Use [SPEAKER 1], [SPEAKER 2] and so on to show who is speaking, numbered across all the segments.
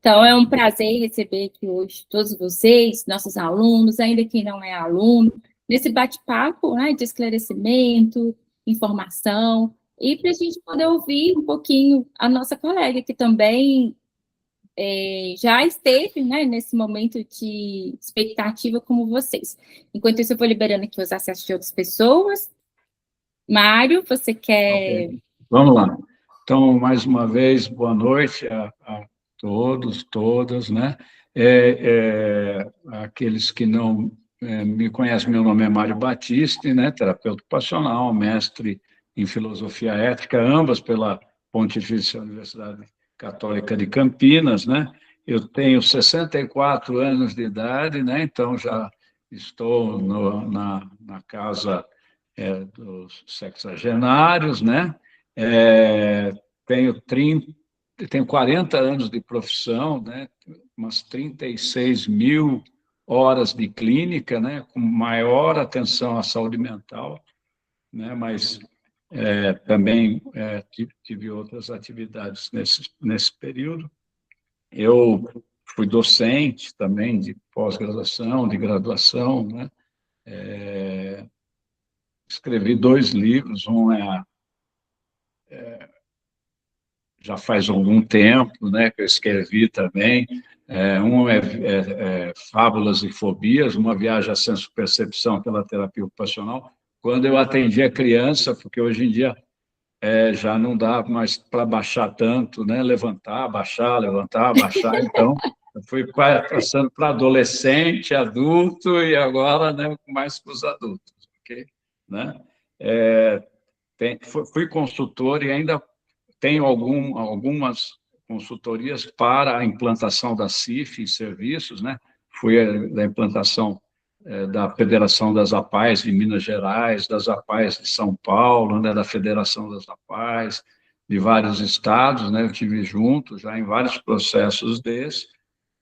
[SPEAKER 1] Então, é um prazer receber aqui hoje todos vocês, nossos alunos, ainda quem não é aluno, nesse bate-papo, né, de esclarecimento, informação, e para a gente poder ouvir um pouquinho a nossa colega, que também já esteve, né, nesse momento de expectativa como vocês. Enquanto isso, eu vou liberando aqui os acessos de outras pessoas. Mário, você quer...
[SPEAKER 2] Okay. Vamos lá. Então, mais uma vez, boa noite a todos, todas, né? Aqueles que não me conhecem, meu nome é Mário Battisti, né? Terapeuta ocupacional, mestre em filosofia ética, ambas pela Pontifícia Universidade Católica de Campinas, né? Eu tenho 64 anos de idade, né? Então, já estou na casa dos sexagenários, né? Tenho 40 anos de profissão, né? Umas 36 mil horas de clínica, né? Com maior atenção à saúde mental, né? Mas também tive outras atividades nesse período. Eu fui docente também de pós-graduação, de graduação, né? Escrevi 2 livros, um já faz algum tempo, né, que eu escrevi também. Um Fábulas e Fobias, uma viagem à senso-percepção pela terapia ocupacional, quando eu atendia criança, porque hoje em dia já não dá mais para baixar tanto, né, levantar, baixar, então eu fui passando para adolescente, adulto, e agora, né, mais para os adultos, ok? Né? Fui consultor e ainda tenho algumas consultorias para a implantação da CIF em serviços, né? Fui da implantação da Federação das APAES de Minas Gerais, das APAES de São Paulo, né? Da Federação das APAES de vários estados, né? Eu tive junto já em vários processos desses,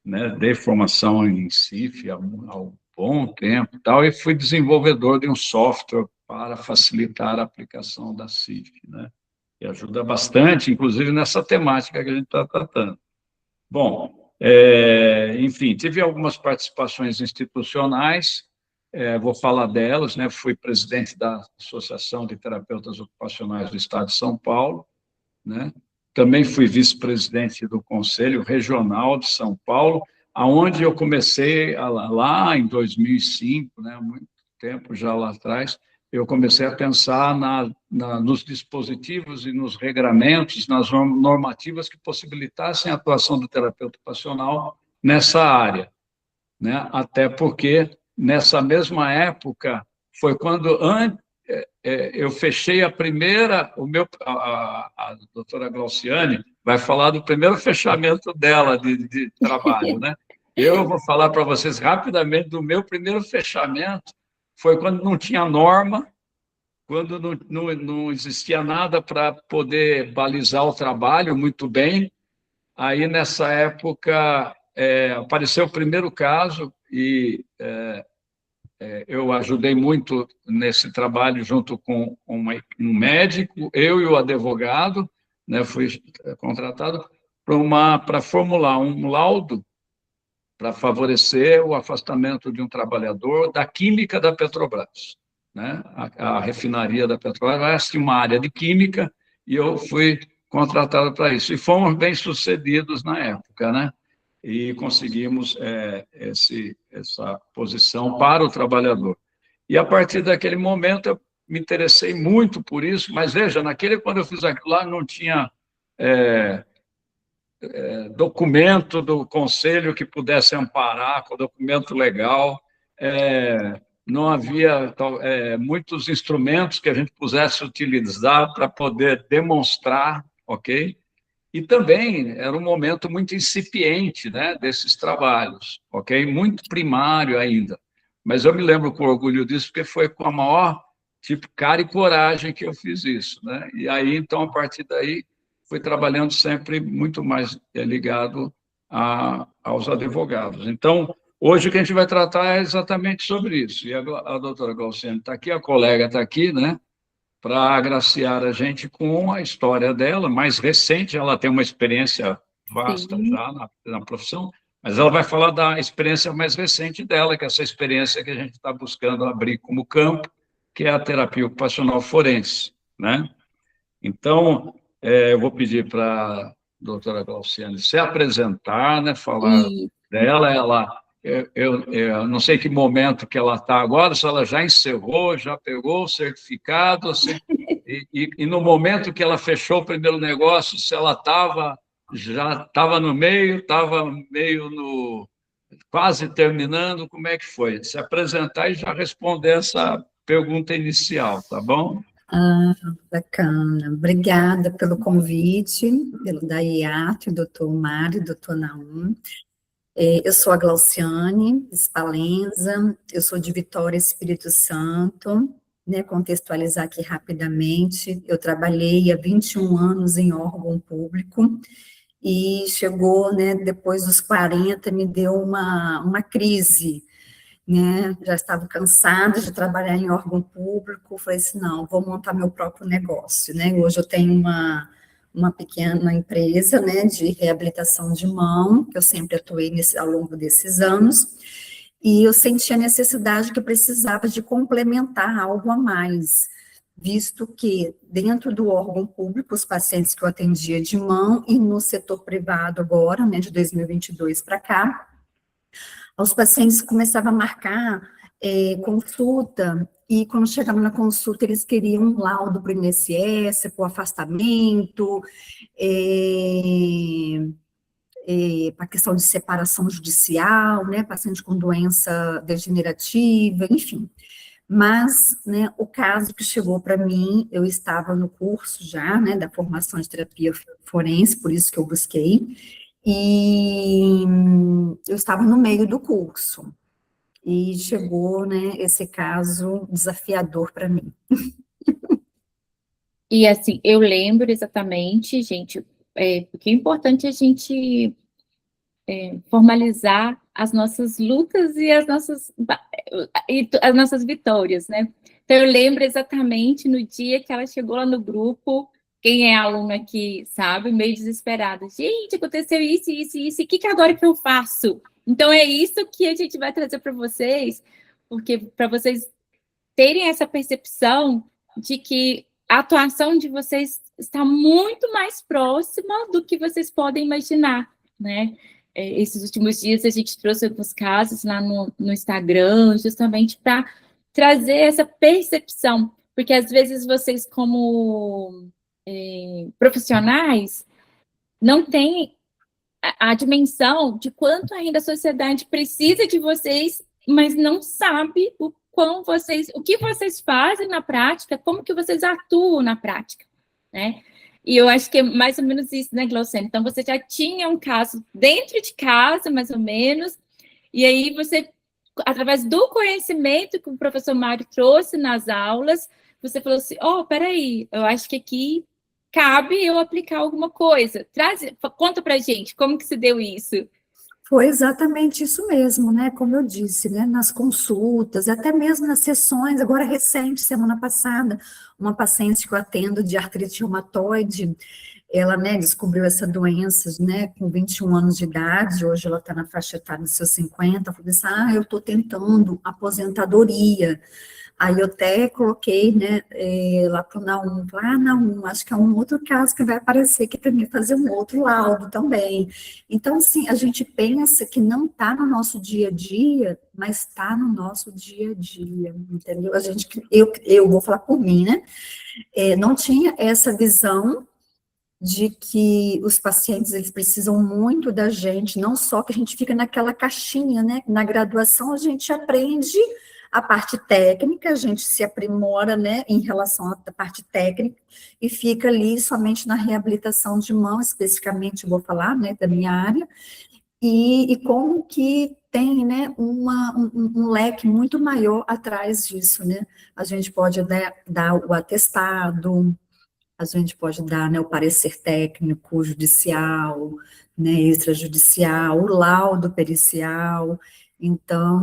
[SPEAKER 2] né? Dei formação em CIF há um bom tempo, tal, e fui desenvolvedor de um software para facilitar a aplicação da CIF, né? Que ajuda bastante, inclusive nessa temática que a gente está tratando. Bom, enfim, tive algumas participações institucionais, vou falar delas, né? Fui presidente da Associação de Terapeutas Ocupacionais do Estado de São Paulo, né? Também fui vice-presidente do Conselho Regional de São Paulo, aonde eu comecei lá em 2005, né? Há muito tempo já lá atrás, eu comecei a pensar nos dispositivos e nos regramentos, nas normativas que possibilitassem a atuação do terapeuta ocupacional nessa área, né? Até porque, nessa mesma época, foi quando eu fechei a primeira, a doutora Glauciane vai falar do primeiro fechamento dela de trabalho, né? Eu vou falar para vocês rapidamente do meu primeiro fechamento, foi quando não tinha norma, quando não existia nada para poder balizar o trabalho muito bem. Aí, nessa época, apareceu o primeiro caso e eu ajudei muito nesse trabalho junto com um médico, eu e o advogado, né, fui contratado para formular um laudo para favorecer o afastamento de um trabalhador da química da Petrobras, né? A refinaria da Petrobras tinha uma área de química e eu fui contratado para isso. E fomos bem-sucedidos na época, né? E conseguimos essa posição para o trabalhador. E, a partir daquele momento, eu me interessei muito por isso, mas, veja, quando eu fiz aquilo lá, não tinha documento do conselho que pudesse amparar, com documento legal, não havia muitos instrumentos que a gente pudesse utilizar para poder demonstrar, ok? E também era um momento muito incipiente, né, desses trabalhos, ok? Muito primário ainda. Mas eu me lembro com orgulho disso, porque foi com a maior cara e coragem que eu fiz isso, né? E aí, então, a partir daí, fui trabalhando sempre muito mais ligado aos advogados. Então, hoje o que a gente vai tratar é exatamente sobre isso. E a doutora Glauciane está aqui, a colega está aqui, né? Para agraciar a gente com a história dela, mais recente, ela tem uma experiência vasta
[SPEAKER 1] Sim.
[SPEAKER 2] já na profissão, mas ela vai falar da experiência mais recente dela, que é essa experiência que a gente está buscando abrir como campo, que é a terapia ocupacional forense, né? Então, eu vou pedir para a doutora Glauciane se apresentar, né, falar
[SPEAKER 1] E
[SPEAKER 2] dela. Eu não sei que momento que ela está agora, se ela já encerrou, já pegou o certificado, e no momento que ela fechou o primeiro negócio, se ela já estava no meio, estava meio no quase terminando, como é que foi? Se apresentar e já responder essa pergunta inicial, tá bom?
[SPEAKER 3] Ah, bacana. Obrigada pelo convite, pelo da IAT, doutor Mário, doutor Naum. Eu sou a Glauciane Spalenza, eu sou de Vitória, Espírito Santo, né, contextualizar aqui rapidamente, eu trabalhei há 21 anos em órgão público, e chegou, né, depois dos 40, me deu uma crise, né, já estava cansada de trabalhar em órgão público, falei assim, não, vou montar meu próprio negócio, né, hoje eu tenho uma pequena empresa, né, de reabilitação de mão, que eu sempre atuei ao longo desses anos, e eu senti a necessidade que eu precisava de complementar algo a mais, visto que dentro do órgão público, os pacientes que eu atendia de mão, e no setor privado agora, né, de 2022 para cá, os pacientes começavam a marcar consulta, e quando chegavam na consulta, eles queriam um laudo para o INSS, para o afastamento, para a questão de separação judicial, né, paciente com doença degenerativa, enfim. Mas, né, o caso que chegou para mim, eu estava no curso já, né, da formação de terapia forense, por isso que eu busquei, e eu estava no meio do curso, e chegou, né, esse caso desafiador para mim.
[SPEAKER 1] E assim, eu lembro exatamente, gente, porque é importante a gente formalizar as nossas lutas e as nossas vitórias, né? Então, eu lembro exatamente no dia que ela chegou lá no grupo, quem é aluno aqui sabe, meio desesperada. Gente, aconteceu isso, isso, isso, e o que agora que eu faço? Então, é isso que a gente vai trazer para vocês, porque para vocês terem essa percepção de que a atuação de vocês está muito mais próxima do que vocês podem imaginar, né? Esses últimos dias a gente trouxe alguns casos lá no Instagram, justamente para trazer essa percepção, porque às vezes vocês, como profissionais, não têm a dimensão de quanto ainda a sociedade precisa de vocês, mas não sabe o que vocês fazem na prática, como que vocês atuam na prática, né? E eu acho que é mais ou menos isso, né, Glaucene? Então, você já tinha um caso dentro de casa, mais ou menos, e aí você, através do conhecimento que o professor Mário trouxe nas aulas, você falou assim, peraí, eu acho que aqui cabe eu aplicar alguma coisa. Conta pra gente, como que se deu isso?
[SPEAKER 3] Foi exatamente isso mesmo, né, como eu disse, né, nas consultas, até mesmo nas sessões, agora recente, semana passada, uma paciente que eu atendo de artrite reumatoide, ela, né, descobriu essa doença, né, com 21 anos de idade, hoje ela está na faixa etária dos seus 50, falou assim, eu estou tentando aposentadoria. Aí eu até coloquei, né, lá para o Naum, Naum, acho que é um outro caso que vai aparecer aqui para mim fazer um outro laudo também. Então, assim, a gente pensa que não está no nosso dia a dia, mas está no nosso dia a dia, entendeu? Eu vou falar por mim, né, não tinha essa visão de que os pacientes, eles precisam muito da gente, não só que a gente fica naquela caixinha, né, na graduação a gente aprende a parte técnica, a gente se aprimora, né, em relação à parte técnica, e fica ali somente na reabilitação de mão, especificamente, eu vou falar, né, da minha área, e como que tem, né, um leque muito maior atrás disso, né, a gente pode dar o atestado, a gente pode dar, né, o parecer técnico, judicial, né, extrajudicial, o laudo pericial, então,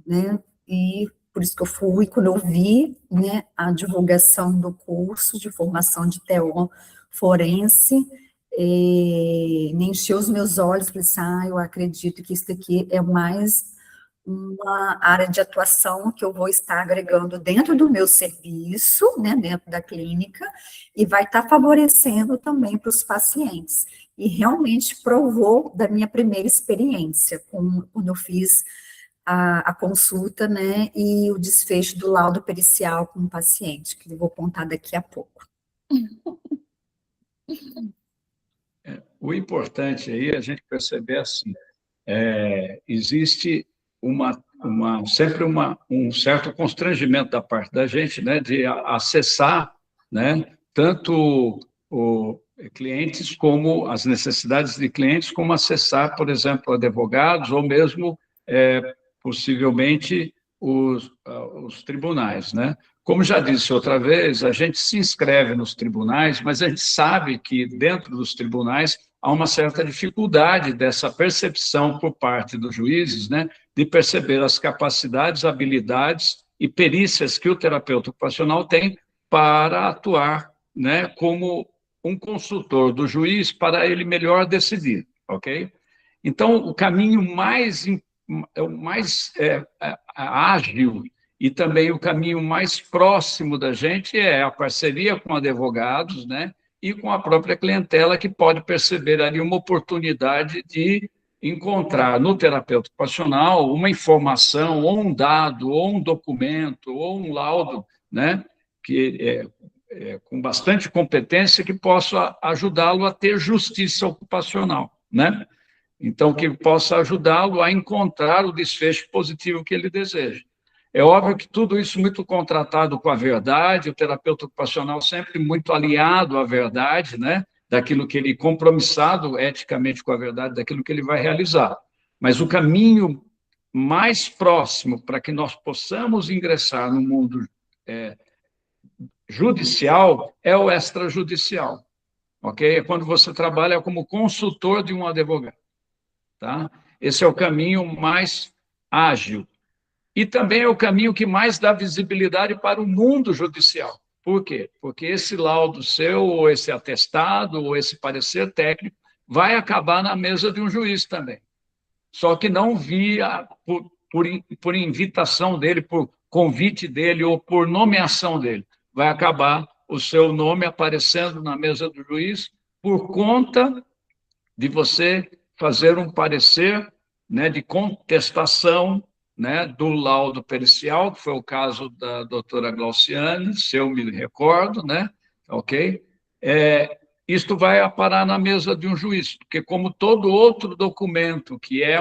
[SPEAKER 3] né, e por isso que eu fui, quando eu vi, né, a divulgação do curso de formação de TO forense, nem encheu os meus olhos, falei assim, eu acredito que isso daqui é mais uma área de atuação que eu vou estar agregando dentro do meu serviço, né, dentro da clínica, e vai estar favorecendo também para os pacientes. E realmente provou da minha primeira experiência, quando eu fiz a consulta, né, e o desfecho do laudo pericial com o paciente, que eu vou contar daqui a pouco.
[SPEAKER 2] O importante aí é a gente perceber assim, existe sempre um certo constrangimento da parte da gente, né, de acessar, né, tanto clientes como as necessidades de clientes, como acessar, por exemplo, advogados ou mesmo, possivelmente, os tribunais, né? Como já disse outra vez, a gente se inscreve nos tribunais, mas a gente sabe que dentro dos tribunais há uma certa dificuldade dessa percepção por parte dos juízes, né, de perceber as capacidades, habilidades e perícias que o terapeuta ocupacional tem para atuar, né, como um consultor do juiz para ele melhor decidir, ok? Então, o caminho mais ágil e também o caminho mais próximo da gente é a parceria com advogados, né, e com a própria clientela, que pode perceber ali uma oportunidade de encontrar no terapeuta ocupacional uma informação, ou um dado, ou um documento, ou um laudo, né, que com bastante competência, que possa ajudá-lo a ter justiça ocupacional, né? Então, que possa ajudá-lo a encontrar o desfecho positivo que ele deseja. É óbvio que tudo isso muito contratado com a verdade, o terapeuta ocupacional sempre muito alinhado à verdade, né? Daquilo que ele, compromissado eticamente com a verdade, daquilo que ele vai realizar. Mas o caminho mais próximo para que nós possamos ingressar no mundo judicial é o extrajudicial, ok? É quando você trabalha como consultor de um advogado, tá? Esse é o caminho mais ágil. E também é o caminho que mais dá visibilidade para o mundo judicial. Por quê? Porque esse laudo seu, ou esse atestado, ou esse parecer técnico, vai acabar na mesa de um juiz também. Só que não via por invitação dele, por convite dele ou por nomeação dele. Vai acabar o seu nome aparecendo na mesa do juiz por conta de você fazer um parecer, né, de contestação, né, do laudo pericial, que foi o caso da doutora Glauciane, se eu me recordo, né, ok? Isto vai parar na mesa de um juiz, porque como todo outro documento, que é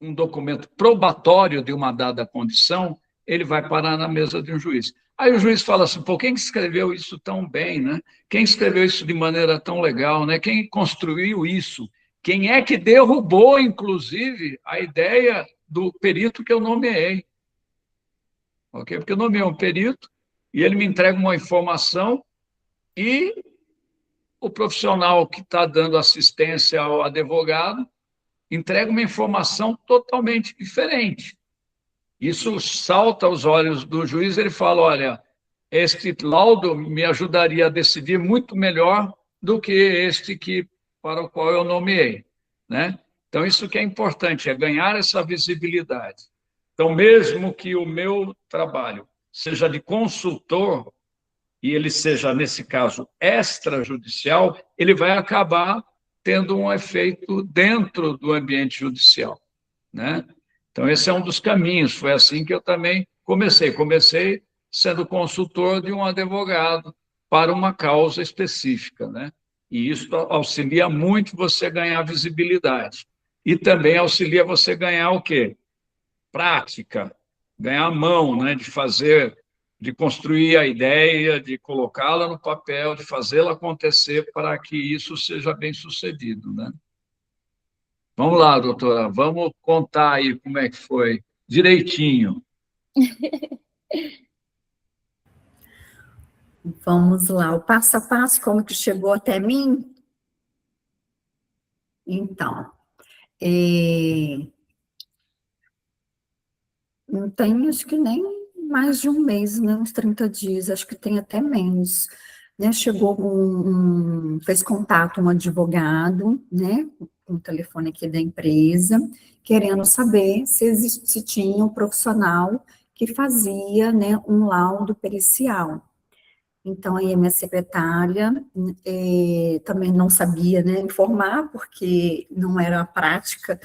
[SPEAKER 2] um documento probatório de uma dada condição, ele vai parar na mesa de um juiz. Aí o juiz fala assim, pô, quem escreveu isso tão bem, né? Quem escreveu isso de maneira tão legal, né? Quem construiu isso? Quem é que derrubou, inclusive, a ideia do perito que eu nomeei? Ok? Porque eu nomeei um perito e ele me entrega uma informação e o profissional que está dando assistência ao advogado entrega uma informação totalmente diferente. Isso salta aos olhos do juiz, ele fala, olha, este laudo me ajudaria a decidir muito melhor do que este para o qual eu nomeei, né? Então, isso que é importante, é ganhar essa visibilidade. Então, mesmo que o meu trabalho seja de consultor, e ele seja, nesse caso, extrajudicial, ele vai acabar tendo um efeito dentro do ambiente judicial, né? Então, esse é um dos caminhos. Foi assim que eu também comecei. Comecei sendo consultor de um advogado para uma causa específica, né? E isso auxilia muito você ganhar visibilidade. E também auxilia você ganhar o quê? Prática, ganhar a mão, né? De fazer, de construir a ideia, de colocá-la no papel, de fazê-la acontecer para que isso seja bem sucedido, né? Vamos lá, doutora, vamos contar aí como é que foi direitinho.
[SPEAKER 3] Vamos lá, o passo a passo, como que chegou até mim? Então, não tem, acho que nem mais de um mês, né, uns 30 dias, acho que tem até menos. né, chegou fez contato um advogado, né, com o telefone aqui da empresa, querendo saber se tinha um profissional que fazia, né, um laudo pericial. Então, aí a minha secretária também não sabia, né, informar, porque não era a prática,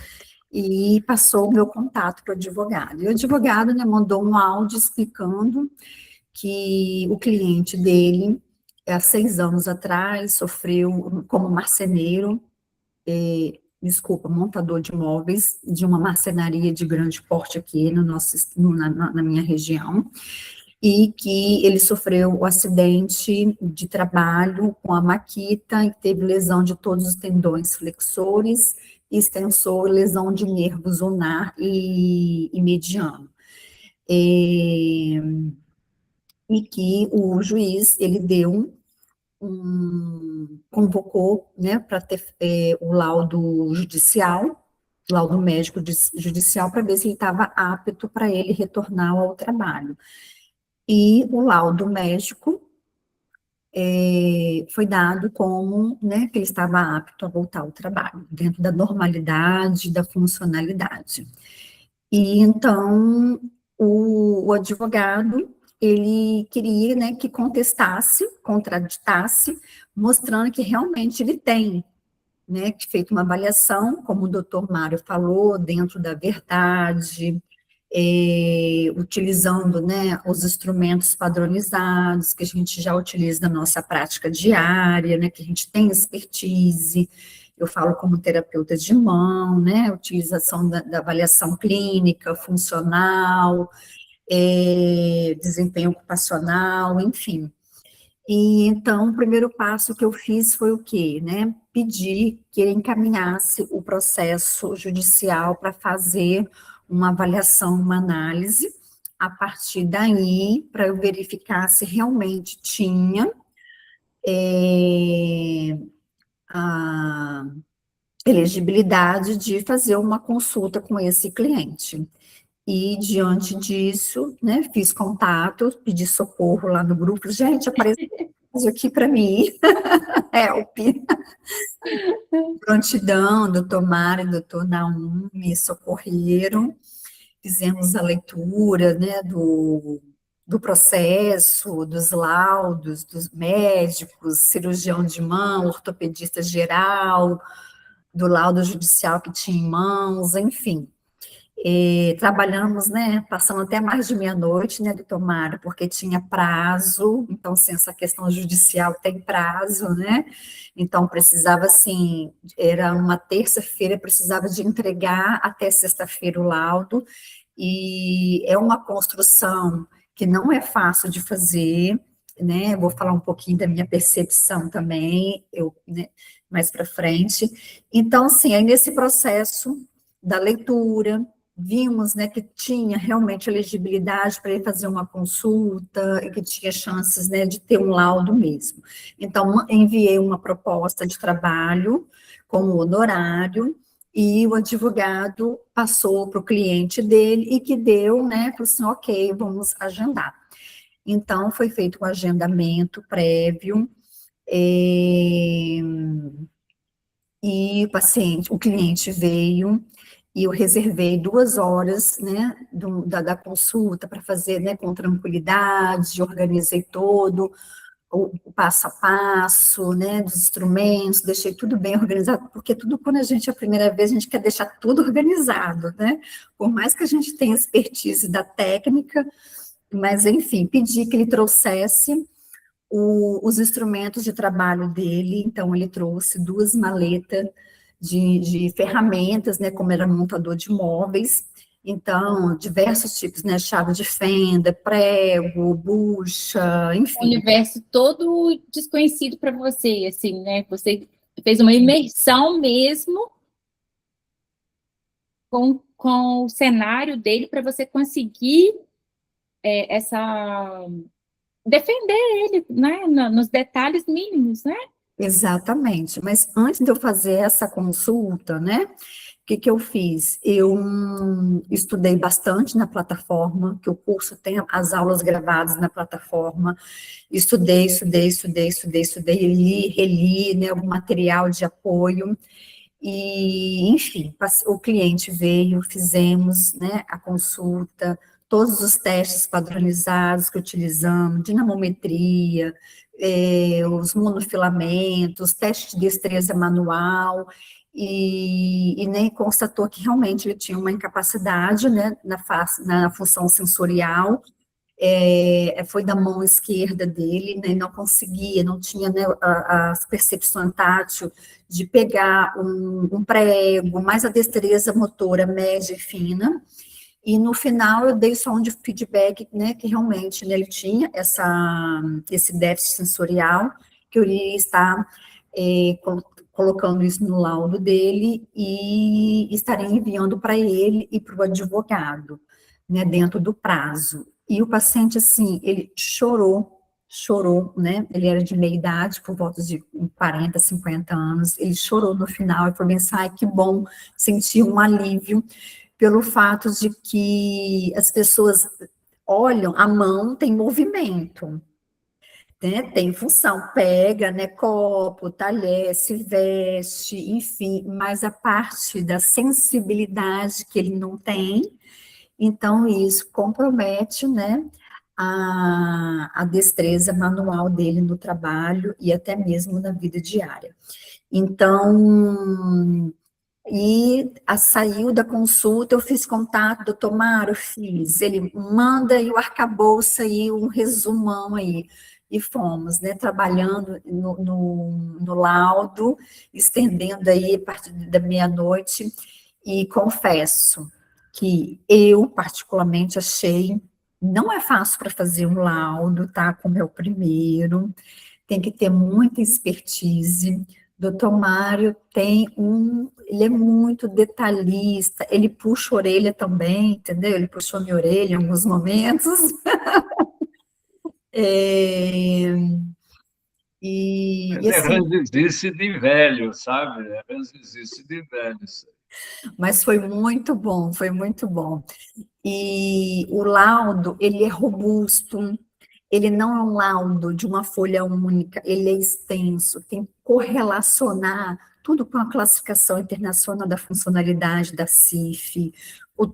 [SPEAKER 3] e passou o meu contato para o advogado. E o advogado, né, mandou um áudio explicando que o cliente dele, há 6 anos atrás, sofreu como marceneiro, montador de móveis, de uma marcenaria de grande porte aqui na minha região, e que ele sofreu o acidente de trabalho com a maquita e teve lesão de todos os tendões flexores, extensor, lesão de nervos ulnar e mediano. E que o juiz, ele convocou, né, para ter o laudo judicial, laudo médico judicial, para ver se ele estava apto para ele retornar ao trabalho. E o laudo médico foi dado como, né, que ele estava apto a voltar ao trabalho, dentro da normalidade, da funcionalidade. E então, o advogado, ele queria, né, que contraditasse, mostrando que realmente ele tem, né, que feito uma avaliação, como o doutor Mário falou, dentro da verdade, utilizando, né, os instrumentos padronizados que a gente já utiliza na nossa prática diária, né, que a gente tem expertise. Eu falo como terapeuta de mão, né, utilização da avaliação clínica, funcional, desempenho ocupacional, enfim. E então, o primeiro passo que eu fiz foi o quê, né? Pedir que ele encaminhasse o processo judicial para fazer uma avaliação, uma análise, a partir daí, para eu verificar se realmente tinha a elegibilidade de fazer uma consulta com esse cliente. E, diante disso, né, fiz contato, pedi socorro lá no grupo, gente, apareceu aqui para mim, help. Prontidão, doutor Mário, doutor Naum me socorreram, fizemos a leitura, né, do processo, dos laudos, dos médicos, cirurgião de mão, ortopedista geral, do laudo judicial que tinha em mãos, enfim. Trabalhamos, né, passando até mais de meia-noite, né, doutor Mário, porque tinha prazo, então, assim, essa questão judicial tem prazo, né, então precisava, assim, era uma terça-feira, precisava de entregar até sexta-feira o laudo, e é uma construção que não é fácil de fazer, né, vou falar um pouquinho da minha percepção também, né, mais para frente. Então, assim, aí nesse processo da leitura, vimos, né, que tinha realmente elegibilidade para ele fazer uma consulta e que tinha chances, né, de ter um laudo mesmo. Então, enviei uma proposta de trabalho com honorário e o advogado passou para o cliente dele e que deu, né, falou assim, ok, vamos agendar. Então, foi feito um agendamento prévio, e o cliente veio, e eu reservei 2 horas, né, da consulta para fazer, né, com tranquilidade, organizei todo o passo a passo, né, dos instrumentos, deixei tudo bem organizado, porque tudo quando a gente é a primeira vez, a gente quer deixar tudo organizado, né, por mais que a gente tenha expertise da técnica, mas, enfim, pedi que ele trouxesse os instrumentos de trabalho dele, então ele trouxe 2 maletas de ferramentas, né, como era montador de móveis, então, diversos tipos, né, chave de fenda, prego, bucha, enfim.
[SPEAKER 1] Um universo todo desconhecido para você, assim, né, você fez uma imersão mesmo com o cenário dele para você conseguir defender ele, né, nos detalhes mínimos, né?
[SPEAKER 3] Exatamente, mas antes de eu fazer essa consulta, né, que eu fiz? Eu estudei bastante na plataforma, que o curso tem as aulas gravadas na plataforma, estudei, li, reli, né, algum material de apoio, e, enfim, o cliente veio, fizemos, né, a consulta, todos os testes padronizados que utilizamos, dinamometria, os monofilamentos, teste de destreza manual, e nem constatou que realmente ele tinha uma incapacidade, né, na função sensorial, foi da mão esquerda dele, né, não conseguia, não tinha, né, a percepção tátil de pegar um prego, mais a destreza motora média e fina, e no final eu dei só um de feedback, né, que realmente, né, ele tinha esse déficit sensorial, que eu iria estar colocando isso no laudo dele e estaria enviando para ele e para o advogado, né, dentro do prazo. E o paciente, assim, ele chorou, né, ele era de meia idade, por volta de 40, 50 anos, ele chorou no final e falou assim, ai, que bom, senti um alívio, pelo fato de que as pessoas olham, a mão tem movimento, né, tem função, pega, né, copo, talher, se veste, enfim, mas a parte da sensibilidade que ele não tem, então isso compromete, né, a destreza manual dele no trabalho e até mesmo na vida diária. Então, saiu da consulta, eu fiz contato, doutor Mário, fiz, ele manda aí o arcabouço aí, um resumão aí, e fomos, né, trabalhando no laudo, estendendo aí a partir da meia-noite, e confesso que eu, particularmente, achei, não é fácil para fazer um laudo, tá, como é o primeiro, tem que ter muita expertise. Doutor Mário ele é muito detalhista, ele puxa a orelha também, entendeu? Ele puxou minha orelha em alguns momentos.
[SPEAKER 2] Mas é
[SPEAKER 3] Assim,
[SPEAKER 2] ranzizice de velho, sabe? É ranzizice de velho.
[SPEAKER 3] mas foi muito bom, foi muito bom. E o laudo, ele é robusto, ele não é um laudo de uma folha única, ele é extenso, tem que correlacionar tudo com a classificação internacional da funcionalidade da CIF,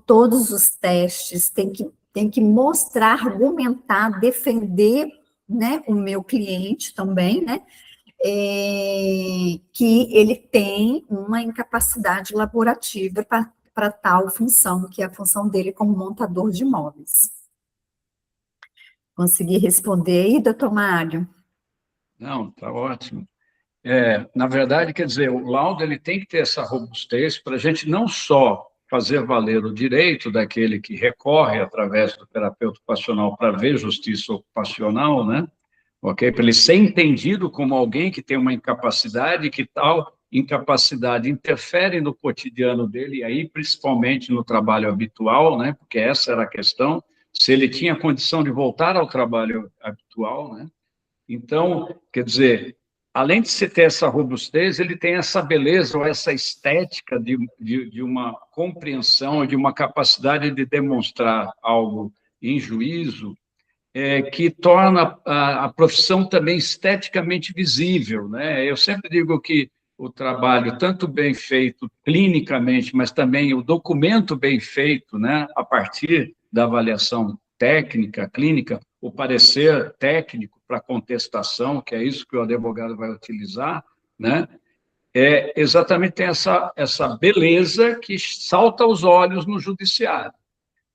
[SPEAKER 3] todos os testes, tem que mostrar, argumentar, defender, né, o meu cliente também, né, que ele tem uma incapacidade laborativa para tal função, que é a função dele como montador de móveis. Consegui responder aí, doutor Mário?
[SPEAKER 2] Não, está ótimo. Na verdade, quer dizer, o laudo ele tem que ter essa robustez para a gente não só fazer valer o direito daquele que recorre através do terapeuta ocupacional para ver justiça ocupacional, né? Ok? Para ele ser entendido como alguém que tem uma incapacidade, que tal incapacidade interfere no cotidiano dele, e aí principalmente no trabalho habitual, né? Porque essa era a questão, se ele tinha condição de voltar ao trabalho habitual, né? Então, quer dizer, além de se ter essa robustez, ele tem essa beleza ou essa estética de uma compreensão, de uma capacidade de demonstrar algo em juízo, que torna a profissão também esteticamente visível, né? Eu sempre digo que o trabalho, tanto bem feito clinicamente, mas também o documento bem feito, né, a partir da avaliação técnica, clínica, o parecer técnico para contestação, que é isso que o advogado vai utilizar, né, exatamente tem essa beleza que salta aos olhos no judiciário.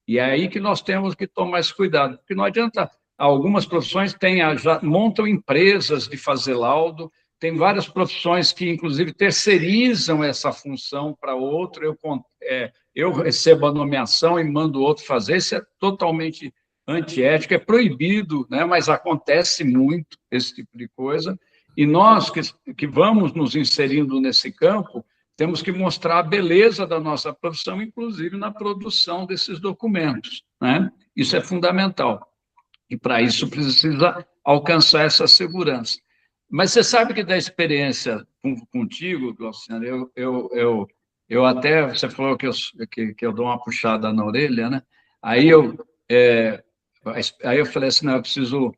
[SPEAKER 2] E é aí que nós temos que tomar esse cuidado, porque não adianta, algumas profissões já montam empresas de fazer laudo, tem várias profissões que, inclusive, terceirizam essa função para outro, eu recebo a nomeação e mando outro fazer, isso é totalmente antiético, é proibido, né? Mas acontece muito esse tipo de coisa, e nós que vamos nos inserindo nesse campo, temos que mostrar a beleza da nossa profissão, inclusive na produção desses documentos, né? Isso é fundamental. E, para isso, precisa alcançar essa segurança. Mas você sabe que, da experiência contigo, Glauciane, Eu até, você falou que eu dou uma puxada na orelha, né? Aí eu, é, aí eu falei assim, não, eu preciso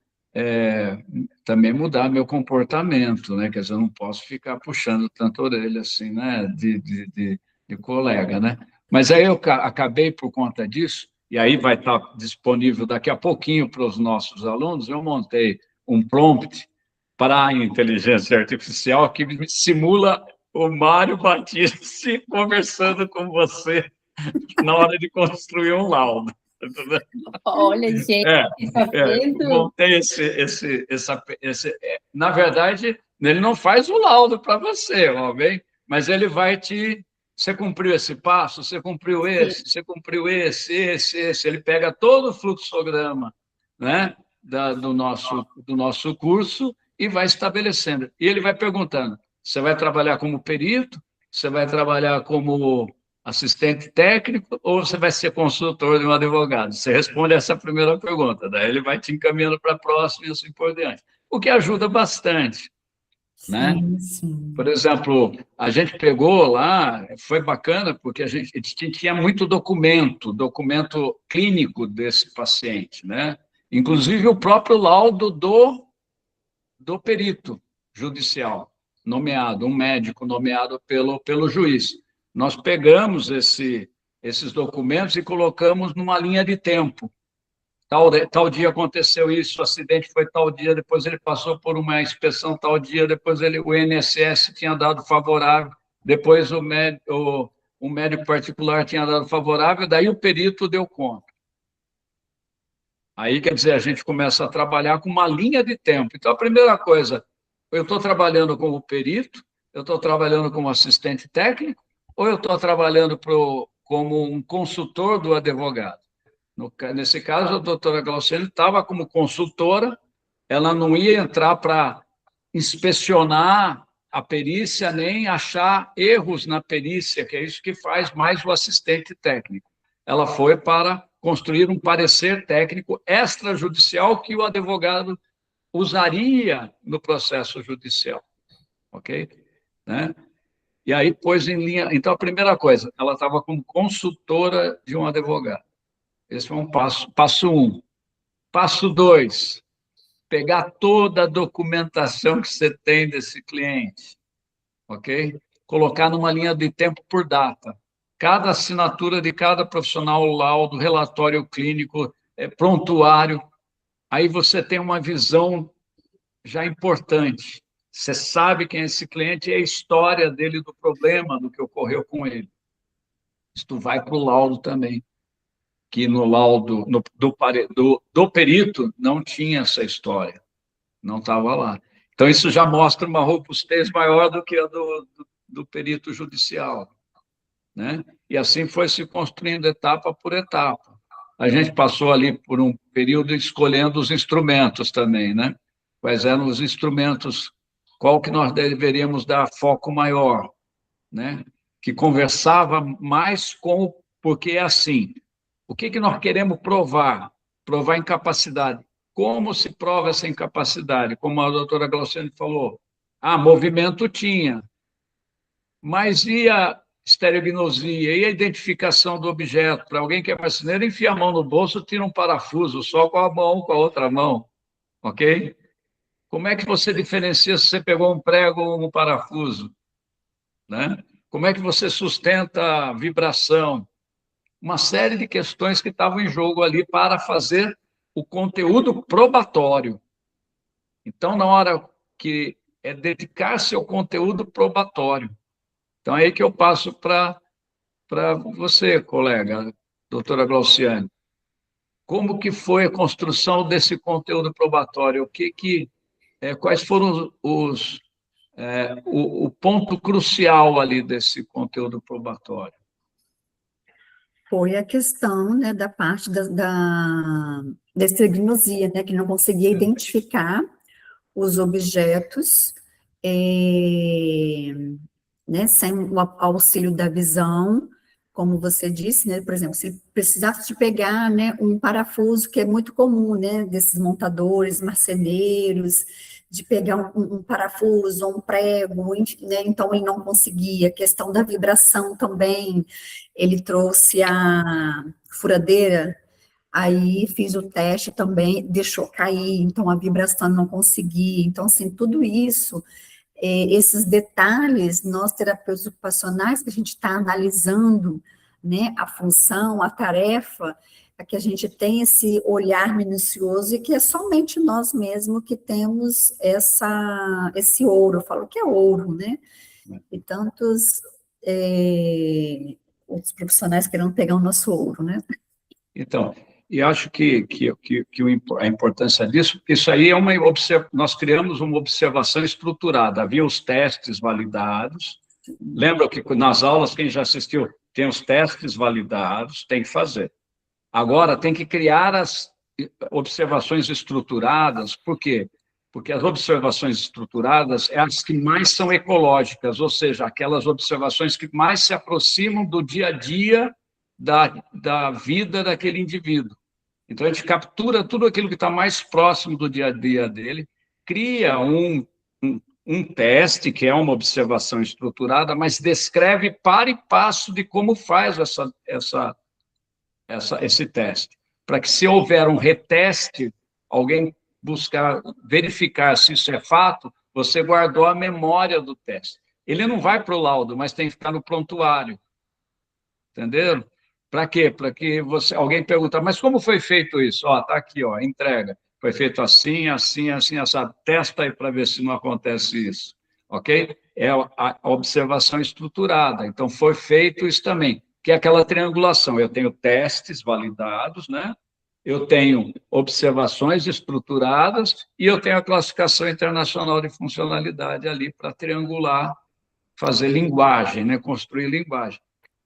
[SPEAKER 2] também mudar meu comportamento, né? Quer dizer, eu não posso ficar puxando tanta orelha assim, né? De colega, né? Mas aí eu acabei por conta disso, e aí vai estar disponível daqui a pouquinho para os nossos alunos, eu montei um prompt para a inteligência artificial que simula o Mário Batista conversando com você na hora de construir um laudo.
[SPEAKER 1] Olha, gente,
[SPEAKER 2] É,
[SPEAKER 1] tá vendo?
[SPEAKER 2] montei na verdade, ele não faz o laudo para você, ó, bem, mas ele vai te. Você cumpriu esse passo, você cumpriu esse, você cumpriu esse. Ele pega todo o fluxograma, né, do nosso curso e vai estabelecendo. E ele vai perguntando: você vai trabalhar como perito? Você vai trabalhar como assistente técnico ou você vai ser consultor de um advogado? Você responde essa primeira pergunta, daí ele vai te encaminhando para a próxima e assim por diante. O que ajuda bastante, né?
[SPEAKER 3] Sim, sim.
[SPEAKER 2] Por exemplo, a gente pegou lá, foi bacana, porque a gente tinha muito documento clínico desse paciente, né? Inclusive o próprio laudo do perito judicial nomeado, um médico nomeado pelo juiz. Nós pegamos esses documentos e colocamos numa linha de tempo. Tal dia aconteceu isso, o acidente foi tal dia, depois ele passou por uma inspeção tal dia, depois o INSS tinha dado favorável, depois o médico particular tinha dado favorável, daí o perito deu conta. Aí, quer dizer, a gente começa a trabalhar com uma linha de tempo. Então, a primeira coisa, eu estou trabalhando como perito, eu estou trabalhando como assistente técnico, ou eu estou trabalhando como um consultor do advogado? Nesse caso, a doutora Glauciane estava como consultora, ela não ia entrar para inspecionar a perícia, nem achar erros na perícia, que é isso que faz mais o assistente técnico. Ela foi para construir um parecer técnico extrajudicial que o advogado usaria no processo judicial, ok? Né? E aí pôs em linha. Então, a primeira coisa, ela estava como consultora de um advogado. Esse foi um passo 1. Passo 2, pegar toda a documentação que você tem desse cliente, ok? Colocar numa linha de tempo por data. Cada assinatura de cada profissional, laudo, relatório clínico, prontuário. Aí você tem uma visão já importante. Você sabe quem é esse cliente e a história dele, do problema, do que ocorreu com ele. Isso vai para o laudo também, que no laudo do perito não tinha essa história, não estava lá. Então, isso já mostra uma robustez maior do que a do perito judicial, né? E assim foi se construindo etapa por etapa. A gente passou ali por um período escolhendo os instrumentos também, né? Quais eram os instrumentos, qual que nós deveríamos dar foco maior, né? Que conversava mais com, porque é assim, o que nós queremos provar? Provar incapacidade. Como se prova essa incapacidade? Como a doutora Glauciane falou, movimento tinha, mas e a estereognosia, e a identificação do objeto? Para alguém que é marceneiro, enfia a mão no bolso, tira um parafuso só com a mão, com a outra mão, ok? Como é que você diferencia se você pegou um prego ou um parafuso? Né? Como é que você sustenta a vibração? Uma série de questões que estavam em jogo ali para fazer o conteúdo probatório. Então, na hora que é dedicar-se ao conteúdo probatório. Então, é aí que eu passo para você, colega, doutora Glauciane. Como que foi a construção desse conteúdo probatório? Quais foram o ponto crucial ali desse conteúdo probatório?
[SPEAKER 3] Foi a questão, né, da parte da estrignosia, né, que não conseguia identificar os objetos, né, sem o auxílio da visão, como você disse, né, por exemplo, se precisasse de pegar, né, um parafuso que é muito comum, né, desses montadores, marceneiros, de pegar um parafuso ou um prego, né? Então ele não conseguia. A questão da vibração também, ele trouxe a furadeira, aí fiz o teste também, deixou cair, então a vibração não conseguia. Então, assim, tudo isso, esses detalhes, nós terapeutas ocupacionais, que a gente está analisando, né, a função, a tarefa, é que a gente tem esse olhar minucioso e que é somente nós mesmos que temos esse ouro, eu falo que é ouro, né? E tantos outros profissionais querendo pegar o nosso ouro, né?
[SPEAKER 2] Então, e acho que a importância disso, isso aí é nós criamos uma observação estruturada, havia os testes validados, lembra que nas aulas, quem já assistiu, tem os testes validados, tem que fazer. Agora, tem que criar as observações estruturadas, por quê? Porque as observações estruturadas é as que mais são ecológicas, ou seja, aquelas observações que mais se aproximam do dia a dia da vida daquele indivíduo. Então, a gente captura tudo aquilo que está mais próximo do dia a dia dele, cria um teste, que é uma observação estruturada, mas descreve para e passo de como faz esse teste, para que, se houver um reteste, alguém buscar verificar se isso é fato, você guardou a memória do teste. Ele não vai para o laudo, mas tem que ficar no prontuário. Entenderam? Para quê? Para que alguém pergunta, mas como foi feito isso? Ó, está aqui, ó, entrega. Foi feito assim, assim, assim, essa. Testa aí para ver se não acontece isso. Ok? É a observação estruturada. Então, foi feito isso também, que é aquela triangulação. Eu tenho testes validados, né? Eu tenho observações estruturadas e eu tenho a classificação internacional de funcionalidade ali para triangular, fazer linguagem, né? Construir linguagem.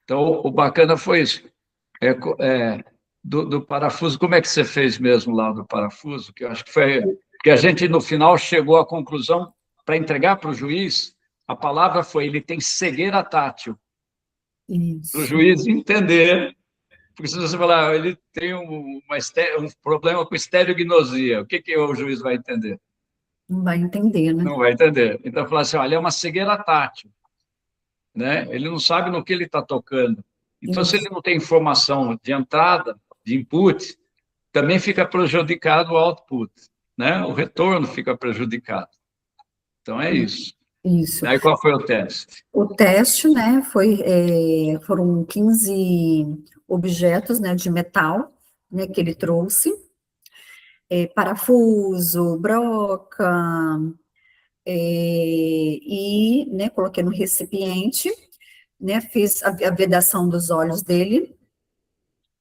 [SPEAKER 2] Então, o bacana foi isso. Do parafuso, como é que você fez mesmo lá do parafuso? Que eu acho que foi que a gente, no final, chegou à conclusão, para entregar para o juiz, a palavra foi, ele tem cegueira tátil. Para o juiz entender, porque se você falar, ele tem um problema com estereognosia, o que o juiz vai entender?
[SPEAKER 3] Não vai entender, né?
[SPEAKER 2] Não vai entender. Então, falar assim, olha, é uma cegueira tátil, né? Ele não sabe no que ele está tocando. Então, se ele não tem informação de entrada, de input, também fica prejudicado o output, né? O retorno fica prejudicado. Então, é isso.
[SPEAKER 3] Isso.
[SPEAKER 2] Aí, qual foi o teste?
[SPEAKER 3] O teste, né, foram 15 objetos, né, de metal, né, que ele trouxe, parafuso, broca, e, né, coloquei no recipiente, né, fiz a vedação dos olhos dele,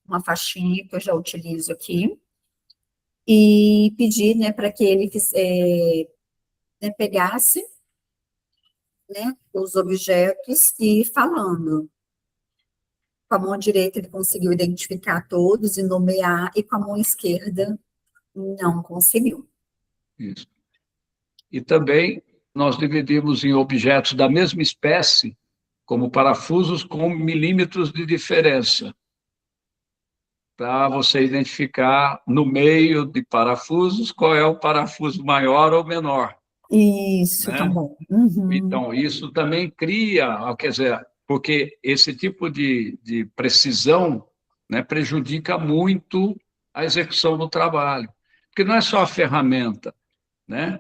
[SPEAKER 3] uma faixinha que eu já utilizo aqui, e pedi, né, para que ele né, pegasse, né, os objetos e falando. Com a mão direita ele conseguiu identificar todos e nomear, e com a mão esquerda não conseguiu.
[SPEAKER 2] Isso. E também nós dividimos em objetos da mesma espécie, como parafusos com milímetros de diferença, para você identificar no meio de parafusos qual é o parafuso maior ou menor.
[SPEAKER 3] Isso,
[SPEAKER 2] né?
[SPEAKER 3] Tá bom. Uhum.
[SPEAKER 2] Então, isso também cria, quer dizer, porque esse tipo de precisão, né, prejudica muito a execução do trabalho. Porque não é só a ferramenta, né?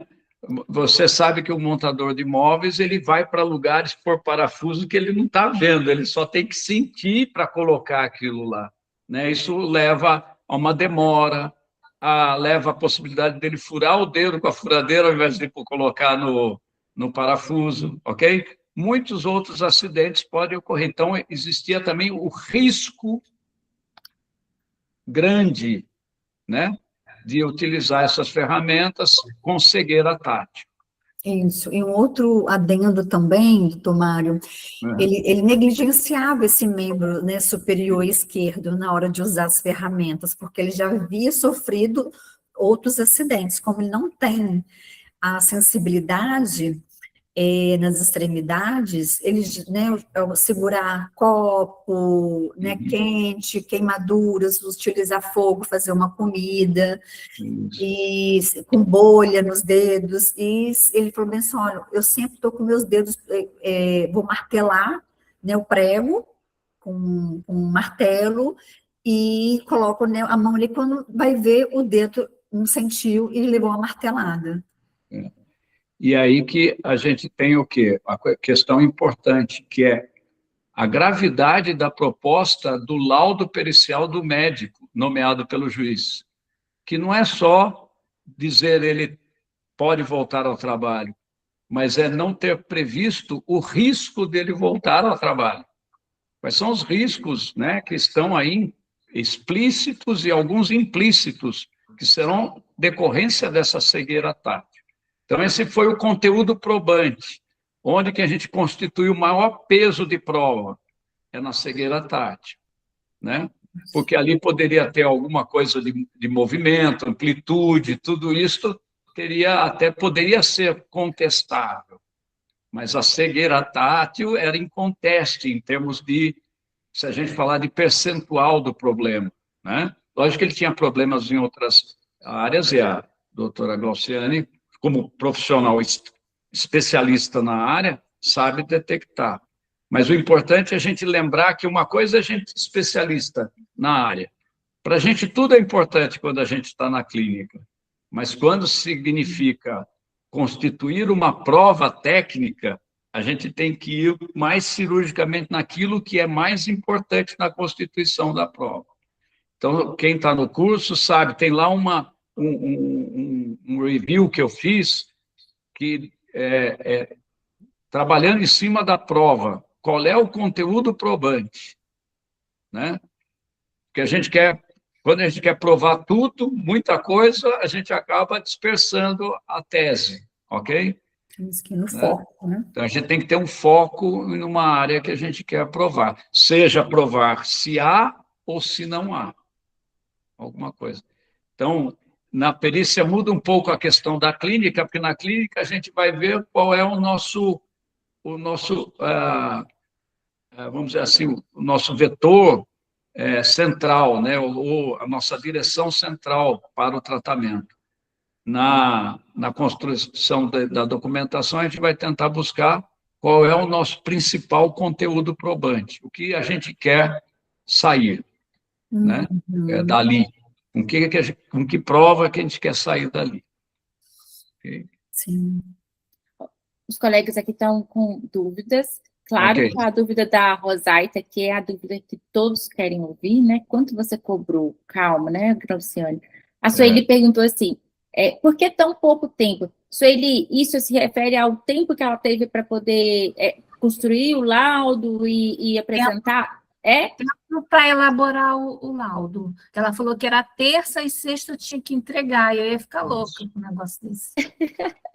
[SPEAKER 2] Você sabe que o montador de móveis ele vai para lugares por parafuso que ele não está vendo, ele só tem que sentir para colocar aquilo lá, né? Isso leva a uma demora, leva a possibilidade dele furar o dedo com a furadeira ao invés de colocar no parafuso, ok? Muitos outros acidentes podem ocorrer. Então, existia também o risco grande, né, de utilizar essas ferramentas com cegueira tátil.
[SPEAKER 3] Isso. E um outro adendo também, doutor Mário, ele negligenciava esse membro, né, superior esquerdo na hora de usar as ferramentas, porque ele já havia sofrido outros acidentes. Como ele não tem a sensibilidade, nas extremidades, eles, né, segurar copo, né, quente, queimaduras, utilizar fogo, fazer uma comida, e com bolha nos dedos, e ele falou bem assim, olha, eu sempre estou com meus dedos, vou martelar, né, o prego, com um martelo, e coloco, né, a mão ali, quando vai ver o dedo não sentiu e levou uma martelada.
[SPEAKER 2] E aí que a gente tem o quê? A questão importante, que é a gravidade da proposta do laudo pericial do médico, nomeado pelo juiz, que não é só dizer ele pode voltar ao trabalho, mas é não ter previsto o risco dele voltar ao trabalho. Quais são os riscos, né, que estão aí explícitos e alguns implícitos, que serão decorrência dessa cegueira tátil. Então, esse foi o conteúdo probante, onde que a gente constitui o maior peso de prova, é na cegueira tátil, né? Porque ali poderia ter alguma coisa de movimento, amplitude, tudo isso poderia ser contestável, mas a cegueira tátil era inconteste em termos de, se a gente falar de percentual do problema, né? Lógico que ele tinha problemas em outras áreas, e a doutora Glauciane, como profissional especialista na área, sabe detectar. Mas o importante é a gente lembrar que uma coisa é a gente especialista na área. Para a gente tudo é importante quando a gente está na clínica, mas quando significa constituir uma prova técnica, a gente tem que ir mais cirurgicamente naquilo que é mais importante na constituição da prova. Então, quem está no curso sabe, tem lá um review que eu fiz, que trabalhando em cima da prova, qual é o conteúdo probante, né? Porque a gente quer, quando a gente quer provar tudo, muita coisa, a gente acaba dispersando a tese, ok?
[SPEAKER 3] Isso que no foco, né?
[SPEAKER 2] Então, a gente tem que ter um foco numa área que a gente quer provar, seja provar se há ou se não há alguma coisa. Então, na perícia muda um pouco a questão da clínica, porque na clínica a gente vai ver qual é o nosso vamos dizer assim, o nosso vetor central, né, ou a nossa direção central para o tratamento. Na construção da documentação, a gente vai tentar buscar qual é o nosso principal conteúdo probante, o que a gente quer sair, né, dali, com que prova que a gente quer sair dali. Okay?
[SPEAKER 3] Sim.
[SPEAKER 1] Os colegas aqui estão com dúvidas. Claro que a dúvida da Rosaita, que é a dúvida que todos querem ouvir, né? Quanto você cobrou? Calma, né, Glauciane? A Sueli perguntou assim, por que tão pouco tempo? Sueli, isso se refere ao tempo que ela teve para poder construir o laudo e apresentar?
[SPEAKER 4] Para elaborar o laudo. Ela falou que era terça e sexta tinha que entregar, e eu ia ficar louca com um negócio desse.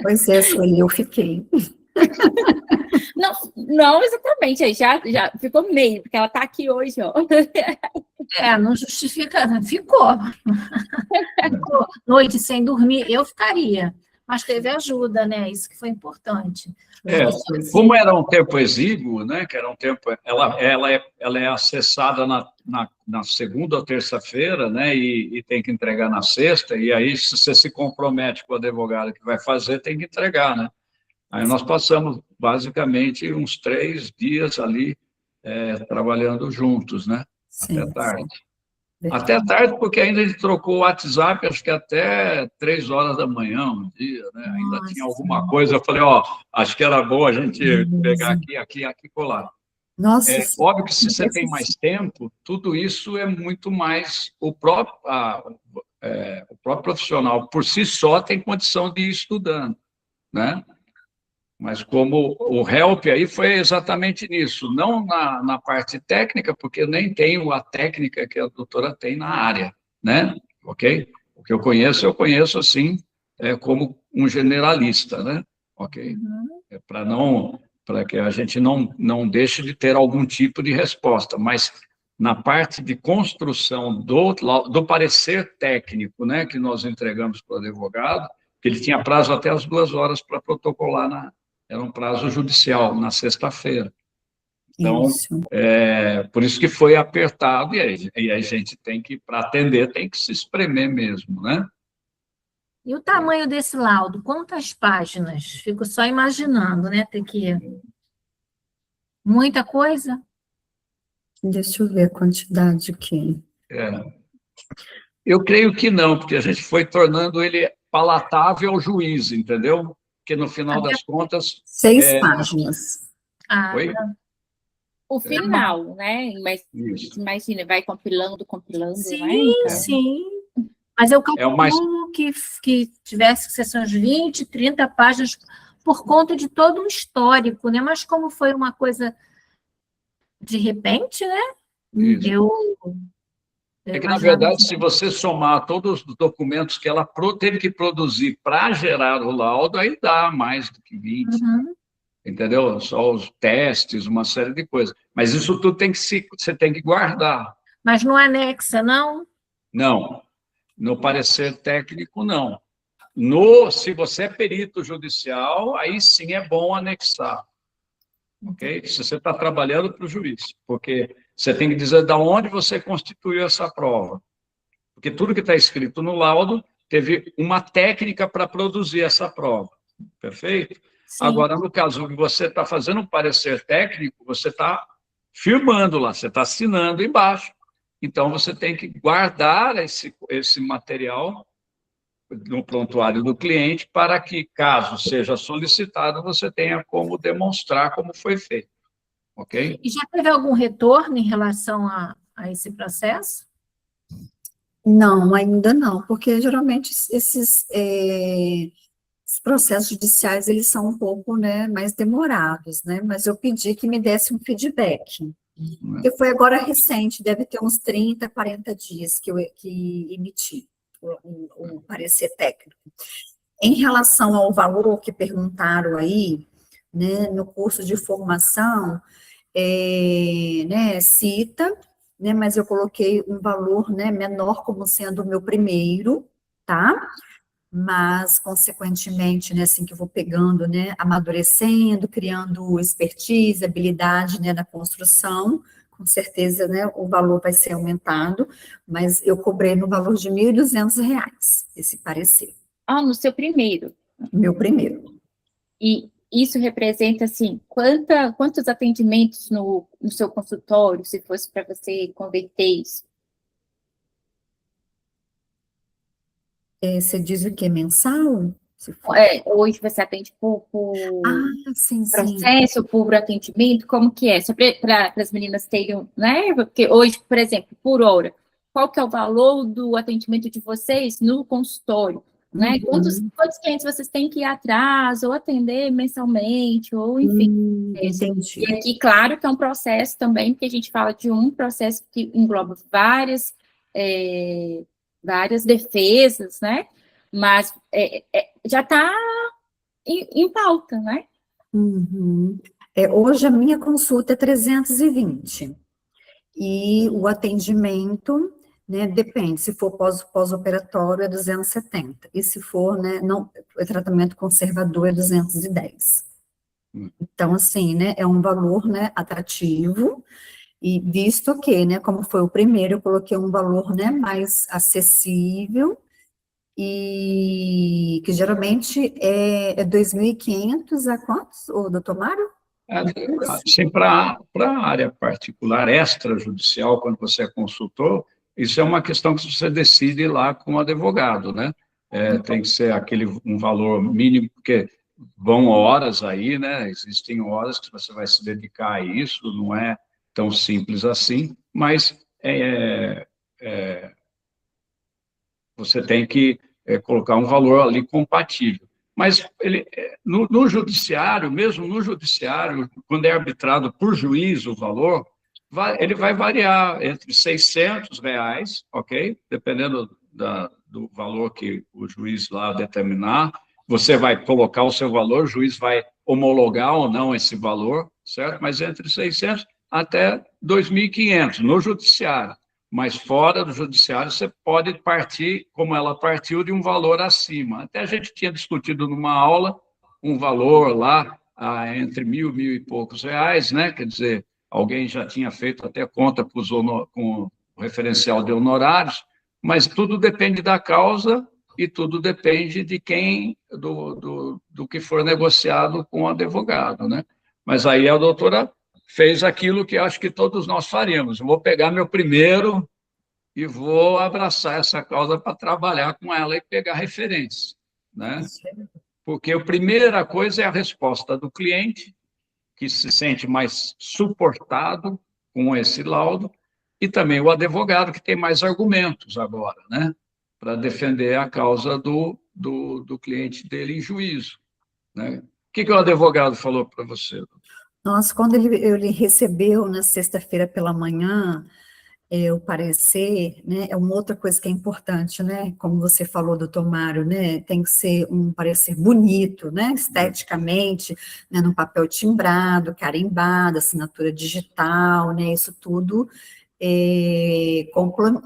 [SPEAKER 3] Pois é, Sueli, eu fiquei.
[SPEAKER 1] Não exatamente, já ficou meio, porque ela está aqui hoje, ó.
[SPEAKER 4] Não justifica, ficou. Noite sem dormir, eu ficaria, mas teve ajuda, né? Isso que foi importante.
[SPEAKER 2] Como era um tempo exíguo, né? Que era um tempo, ela é acessada na segunda ou terça-feira, né? E tem que entregar na sexta, e aí, se você se compromete com o advogado que vai fazer, tem que entregar, né? Aí nós passamos, basicamente, uns 3 dias ali trabalhando juntos, né?
[SPEAKER 3] Sim,
[SPEAKER 2] até tarde.
[SPEAKER 3] Sim.
[SPEAKER 2] Até tarde, porque ainda ele trocou o WhatsApp, acho que até 3 horas da manhã, um dia, né? Ainda tinha alguma coisa. Eu falei, acho que era bom a gente pegar aqui e colar.
[SPEAKER 3] Nossa,
[SPEAKER 2] óbvio que se você tem mais tempo, tudo isso é muito mais... O próprio profissional, por si só, tem condição de ir estudando, né? Mas como o help aí foi exatamente nisso, não na parte técnica, porque eu nem tenho a técnica que a doutora tem na área, né? Ok? O que eu conheço assim, como um generalista, né? Ok? Para que a gente não deixe de ter algum tipo de resposta, mas na parte de construção do parecer técnico, né, que nós entregamos para o advogado, que ele tinha prazo até as 2 horas para protocolar era um prazo judicial, na sexta-feira. Então,
[SPEAKER 3] Isso.
[SPEAKER 2] por isso que foi apertado, e a gente tem que, para atender, tem que se espremer mesmo, né?
[SPEAKER 4] E o tamanho desse laudo? Quantas páginas? Fico só imaginando, né? Tem que... Muita coisa?
[SPEAKER 3] Deixa eu ver a quantidade aqui.
[SPEAKER 2] Eu creio que não, porque a gente foi tornando ele palatável ao juiz, entendeu? Porque, no final das contas...
[SPEAKER 3] 6 páginas.
[SPEAKER 4] Ah,
[SPEAKER 2] Oi?
[SPEAKER 1] O final, né? Mas
[SPEAKER 2] Isso.
[SPEAKER 1] imagina, vai compilando, né?
[SPEAKER 4] sim,
[SPEAKER 1] Então,
[SPEAKER 4] sim. Mas eu
[SPEAKER 2] É o mais...
[SPEAKER 4] calculo que tivesse que ser umas 20, 30 páginas por conta de todo um histórico, né? Mas como foi uma coisa de repente, né?
[SPEAKER 2] Isso.
[SPEAKER 4] Eu
[SPEAKER 2] É que, na
[SPEAKER 4] imaginava
[SPEAKER 2] verdade,
[SPEAKER 4] assim.
[SPEAKER 2] se você somar todos os documentos que ela teve que produzir para gerar o laudo, aí dá mais do que 20,
[SPEAKER 4] Uhum.
[SPEAKER 2] entendeu? Só os testes, uma série de coisas. Mas isso tudo você tem que guardar.
[SPEAKER 4] Mas não anexa, não?
[SPEAKER 2] Não, no parecer técnico, não. Se você é perito judicial, aí sim é bom anexar, ok? Se você está trabalhando para o juiz, porque você tem que dizer de onde você constituiu essa prova. Porque tudo que está escrito no laudo teve uma técnica para produzir essa prova, perfeito?
[SPEAKER 4] Sim.
[SPEAKER 2] Agora, no caso que você está fazendo um parecer técnico, você está firmando lá, você está assinando embaixo. Então, você tem que guardar esse material no prontuário do cliente para que, caso seja solicitado, você tenha como demonstrar como foi feito, ok?
[SPEAKER 4] E já teve algum retorno em relação a esse processo?
[SPEAKER 3] Não, ainda não, porque geralmente esses processos judiciais, eles são um pouco, né, mais demorados, né? Mas eu pedi que me desse um feedback. Que foi agora recente, deve ter uns 30, 40 dias que emiti o parecer técnico. Em relação ao valor que perguntaram aí, né, no curso de formação, né, cita, né, mas eu coloquei um valor, né, menor como sendo o meu primeiro, tá? Mas, consequentemente, né, assim que eu vou pegando, né, amadurecendo, criando expertise, habilidade, né, na construção, com certeza, né, o valor vai ser aumentado, mas eu cobrei no valor de R$ 1.200, esse parecer.
[SPEAKER 1] no seu primeiro.
[SPEAKER 3] Meu primeiro.
[SPEAKER 1] E isso representa, assim, quantos atendimentos no seu consultório, se fosse para você converter isso?
[SPEAKER 3] Você diz o quê? Mensal?
[SPEAKER 1] Hoje você atende por
[SPEAKER 3] Sim, sim.
[SPEAKER 1] processo, por atendimento, como que é? Só para as meninas terem, né? Porque hoje, por exemplo, por hora, qual que é o valor do atendimento de vocês no consultório? Né? Quantos clientes vocês têm que ir atrás, ou atender mensalmente, ou enfim.
[SPEAKER 3] Entendi.
[SPEAKER 1] E aqui, claro, que é um processo também, porque a gente fala de um processo que engloba várias defesas, né? Mas já está em pauta, né?
[SPEAKER 3] Hoje a minha consulta é 320. E o atendimento, né, depende, se for pós-operatório é 270, e se for, né, não, o tratamento conservador é 210. Então, assim, né, é um valor, né, atrativo, e visto que, né, como foi o primeiro, eu coloquei um valor, né, mais acessível, e que geralmente é 2.500 a quantos, doutor Mário?
[SPEAKER 2] Sim, para a área particular, extrajudicial, quando você é consultor, isso é uma questão que você decide lá com o advogado, né? Tem que ser um valor mínimo, porque vão horas aí, né? Existem horas que você vai se dedicar a isso, não é tão simples assim, mas você tem que colocar um valor ali compatível. Mas no judiciário, mesmo no judiciário, quando é arbitrado por juiz o valor, ele vai variar entre R$600, ok? Dependendo do valor que o juiz lá determinar, você vai colocar o seu valor, o juiz vai homologar ou não esse valor, certo? Mas entre 600 até 2.500 no judiciário. Mas fora do judiciário, você pode partir, como ela partiu, de um valor acima. Até a gente tinha discutido numa aula um valor lá entre 1.000 e poucos reais, né? Quer dizer, alguém já tinha feito até conta com o referencial de honorários, mas tudo depende da causa e tudo depende de quem, do que for negociado com o advogado, né? Mas aí a doutora fez aquilo que acho que todos nós faríamos. Eu vou pegar meu primeiro e vou abraçar essa causa para trabalhar com ela e pegar referência, né? Porque a primeira coisa é a resposta do cliente, que se sente mais suportado com esse laudo, e também o advogado, que tem mais argumentos agora, né? Para defender a causa do cliente dele em juízo, né? O que o advogado falou para você?
[SPEAKER 3] Nossa, quando ele recebeu na sexta-feira pela manhã, o parecer, né, é uma outra coisa que é importante, né, como você falou, doutor Mário, né, tem que ser um parecer bonito, né, esteticamente, né, no papel timbrado, carimbado, assinatura digital, né, isso tudo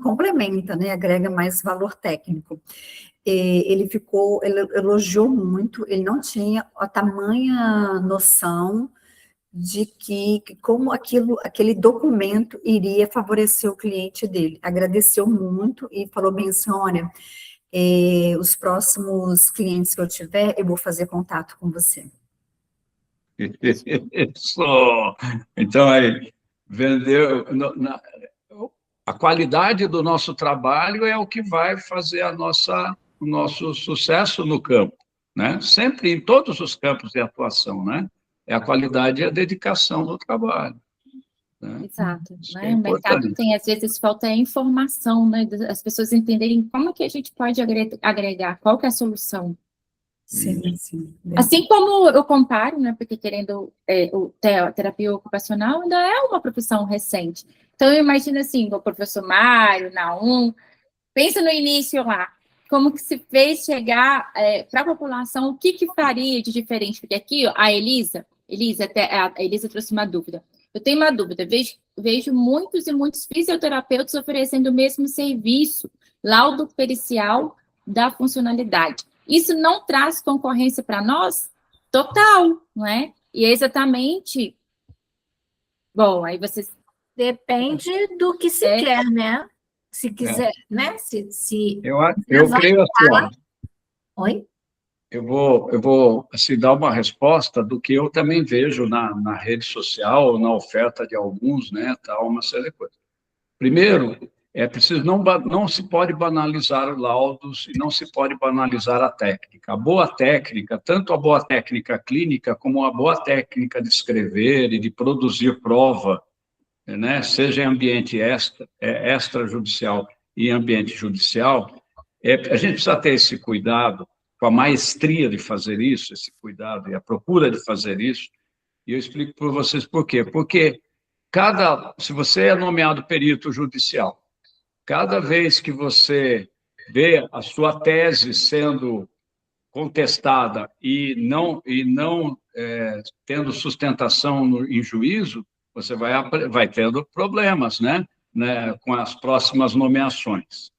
[SPEAKER 3] complementa, né, agrega mais valor técnico. Ele elogiou muito, ele não tinha a tamanha noção de que como aquele documento iria favorecer o cliente dele. Agradeceu muito e falou bem assim, olha, os próximos clientes que eu tiver, eu vou fazer contato com você.
[SPEAKER 2] Isso! Então, aí, vendeu... A qualidade do nosso trabalho é o que vai fazer o nosso sucesso no campo, né? Sempre em todos os campos de atuação, né? É a qualidade e a dedicação do trabalho, né?
[SPEAKER 1] Exato,
[SPEAKER 2] Isso
[SPEAKER 1] né?
[SPEAKER 2] é
[SPEAKER 1] O mercado
[SPEAKER 2] importante.
[SPEAKER 1] tem, às vezes, falta informação, né? As pessoas entenderem como que a gente pode agregar, qual que é a solução.
[SPEAKER 3] Sim, sim.
[SPEAKER 1] Assim como eu comparo, né? Porque querendo, a terapia ocupacional ainda é uma profissão recente. Então, eu imagino assim, o professor Mário, Naum, pensa no início lá, como que se fez chegar para a população, o que faria de diferente? Porque aqui, ó, a Elisa trouxe uma dúvida. Eu tenho uma dúvida, vejo muitos e muitos fisioterapeutas oferecendo o mesmo serviço, laudo pericial da funcionalidade. Isso não traz concorrência para nós? Total, não é? E é exatamente... Bom, aí vocês...
[SPEAKER 4] Depende do que se quer, né? Se quiser, né?
[SPEAKER 2] Eu creio assim, ó,
[SPEAKER 4] Oi?
[SPEAKER 2] eu vou assim, dar uma resposta do que eu também vejo na rede social, na oferta de alguns, né, tal, uma série de coisas. Primeiro, é preciso, não se pode banalizar laudos e não se pode banalizar a técnica. A boa técnica, tanto a boa técnica clínica como a boa técnica de escrever e de produzir prova, né, seja em ambiente extrajudicial e ambiente judicial, a gente precisa ter esse cuidado, com a maestria de fazer isso, esse cuidado e a procura de fazer isso, e eu explico para vocês por quê. Porque se você é nomeado perito judicial, cada vez que você vê a sua tese sendo contestada e não tendo sustentação em juízo, você vai tendo problemas, né, com as próximas nomeações.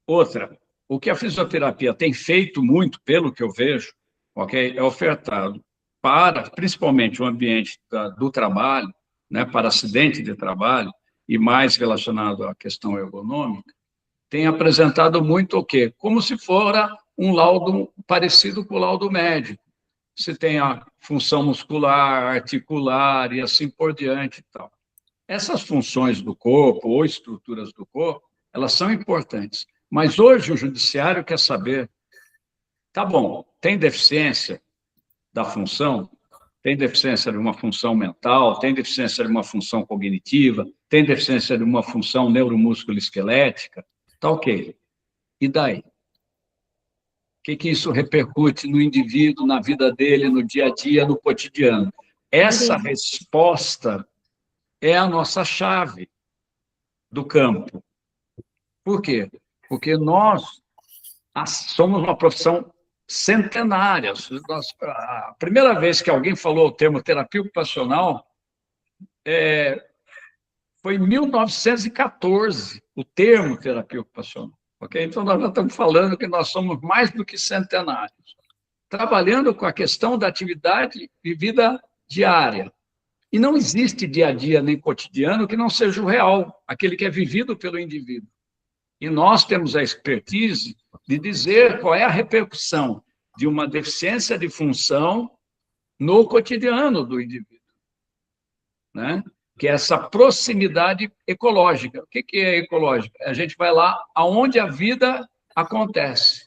[SPEAKER 2] Outra, o que a fisioterapia tem feito muito, pelo que eu vejo, ok, é ofertado para, principalmente, o ambiente do trabalho, né, para acidente de trabalho, e mais relacionado à questão ergonômica, tem apresentado muito o quê? Como se fora um laudo parecido com o laudo médico. Você tem a função muscular, articular e assim por diante e tal. Essas funções do corpo ou estruturas do corpo, elas são importantes. Mas hoje o judiciário quer saber, tá bom, tem deficiência da função, tem deficiência de uma função mental, tem deficiência de uma função cognitiva, tem deficiência de uma função neuromúsculo-esquelética, tá ok. E daí? O que isso repercute no indivíduo, na vida dele, no dia a dia, no cotidiano? Essa resposta é a nossa chave do campo. Por quê? Porque nós somos uma profissão centenária. A primeira vez que alguém falou o termo terapia ocupacional foi em 1914, o termo terapia ocupacional. Okay? Então, nós já estamos falando que nós somos mais do que centenários. trabalhando com a questão da atividade e vida diária. E não existe dia a dia nem cotidiano que não seja o real, aquele que é vivido pelo indivíduo. E nós temos a expertise de dizer qual é a repercussão de uma deficiência de função no cotidiano do indivíduo, né? Que é essa proximidade ecológica. O que é ecológica? A gente vai lá aonde a vida acontece,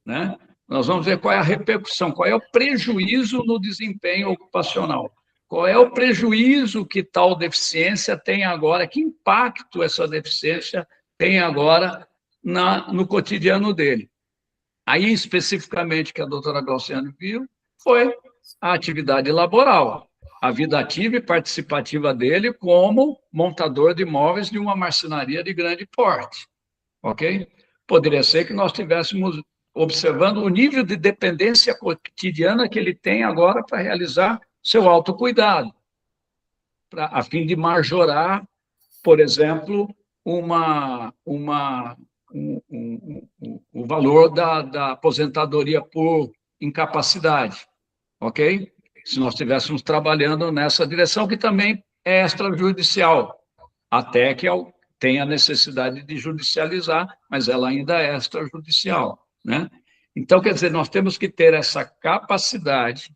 [SPEAKER 2] né? Nós vamos ver qual é a repercussão, qual é o prejuízo no desempenho ocupacional, qual é o prejuízo que tal deficiência tem agora, que impacto essa deficiência tem agora no cotidiano dele. Aí, especificamente, que a doutora Glauciane viu, foi a atividade laboral, a vida ativa e participativa dele como montador de imóveis de uma marcenaria de grande porte, ok? Poderia ser que nós estivéssemos observando o nível de dependência cotidiana que ele tem agora para realizar seu autocuidado, a fim de majorar, por exemplo, o valor da aposentadoria por incapacidade, ok? Se nós estivéssemos trabalhando nessa direção, que também é extrajudicial, até que tenha necessidade de judicializar, mas ela ainda é extrajudicial, né? Então, quer dizer, nós temos que ter essa capacidade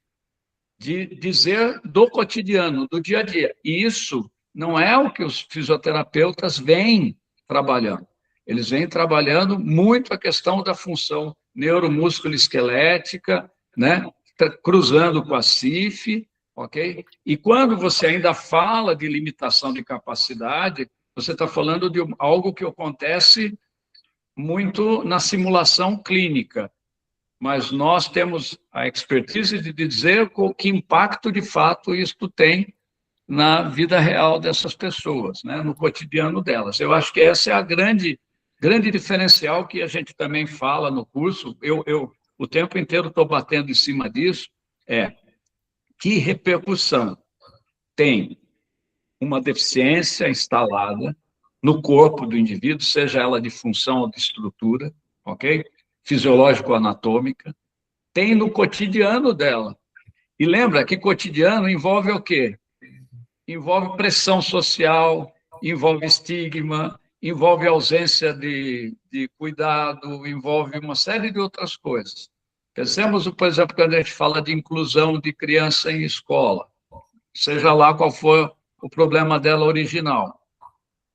[SPEAKER 2] de dizer do cotidiano, do dia a dia. E isso não é o que os fisioterapeutas vêm trabalhando. Eles vêm trabalhando muito a questão da função neuromusculoesquelética, né? Cruzando com a CIF, ok? E quando você ainda fala de limitação de capacidade, você está falando de algo que acontece muito na simulação clínica, mas nós temos a expertise de dizer que impacto, de fato, isto tem na vida real dessas pessoas, né? No cotidiano delas. Eu acho que essa é a grande diferencial que a gente também fala no curso. Eu o tempo inteiro estou batendo em cima disso, que repercussão tem uma deficiência instalada no corpo do indivíduo, seja ela de função ou de estrutura, ok? Fisiológico-anatômica, tem no cotidiano dela. E lembra que cotidiano envolve o quê? Envolve pressão social, envolve estigma, envolve ausência de cuidado, envolve uma série de outras coisas. Pensemos, por exemplo, quando a gente fala de inclusão de criança em escola, seja lá qual for o problema dela original.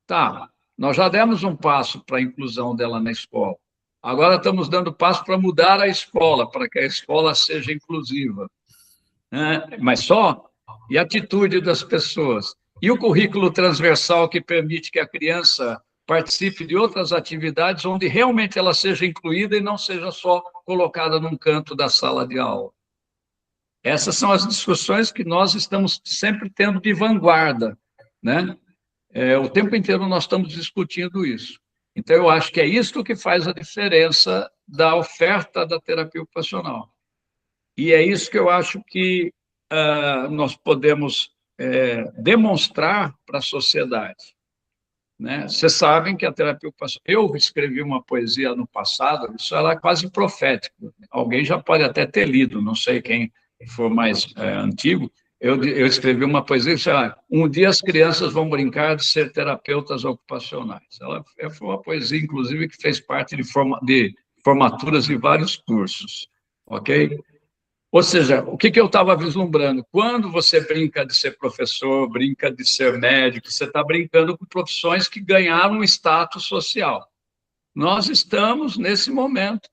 [SPEAKER 2] Tá, nós já demos um passo para a inclusão dela na escola. Agora estamos dando passo para mudar a escola, para que a escola seja inclusiva, né? Mas só? E a atitude das pessoas? E o currículo transversal que permite que a criança participe de outras atividades onde realmente ela seja incluída e não seja só colocada num canto da sala de aula? Essas são as discussões que nós estamos sempre tendo de vanguarda, né? O tempo inteiro nós estamos discutindo isso. Então, eu acho que é isso que faz a diferença da oferta da terapia ocupacional. E é isso que eu acho que nós podemos demonstrar para a sociedade, né? Vocês sabem que a terapia ocupacional... Eu escrevi uma poesia no passado, isso era quase profético. Alguém já pode até ter lido, não sei quem for mais antigo. Eu escrevi uma poesia, sei lá, um dia as crianças vão brincar de ser terapeutas ocupacionais. Ela foi uma poesia, inclusive, que fez parte de formaturas de vários cursos, ok? Ou seja, o que eu estava vislumbrando? Quando você brinca de ser professor, brinca de ser médico, você está brincando com profissões que ganharam um status social. Nós estamos nesse momento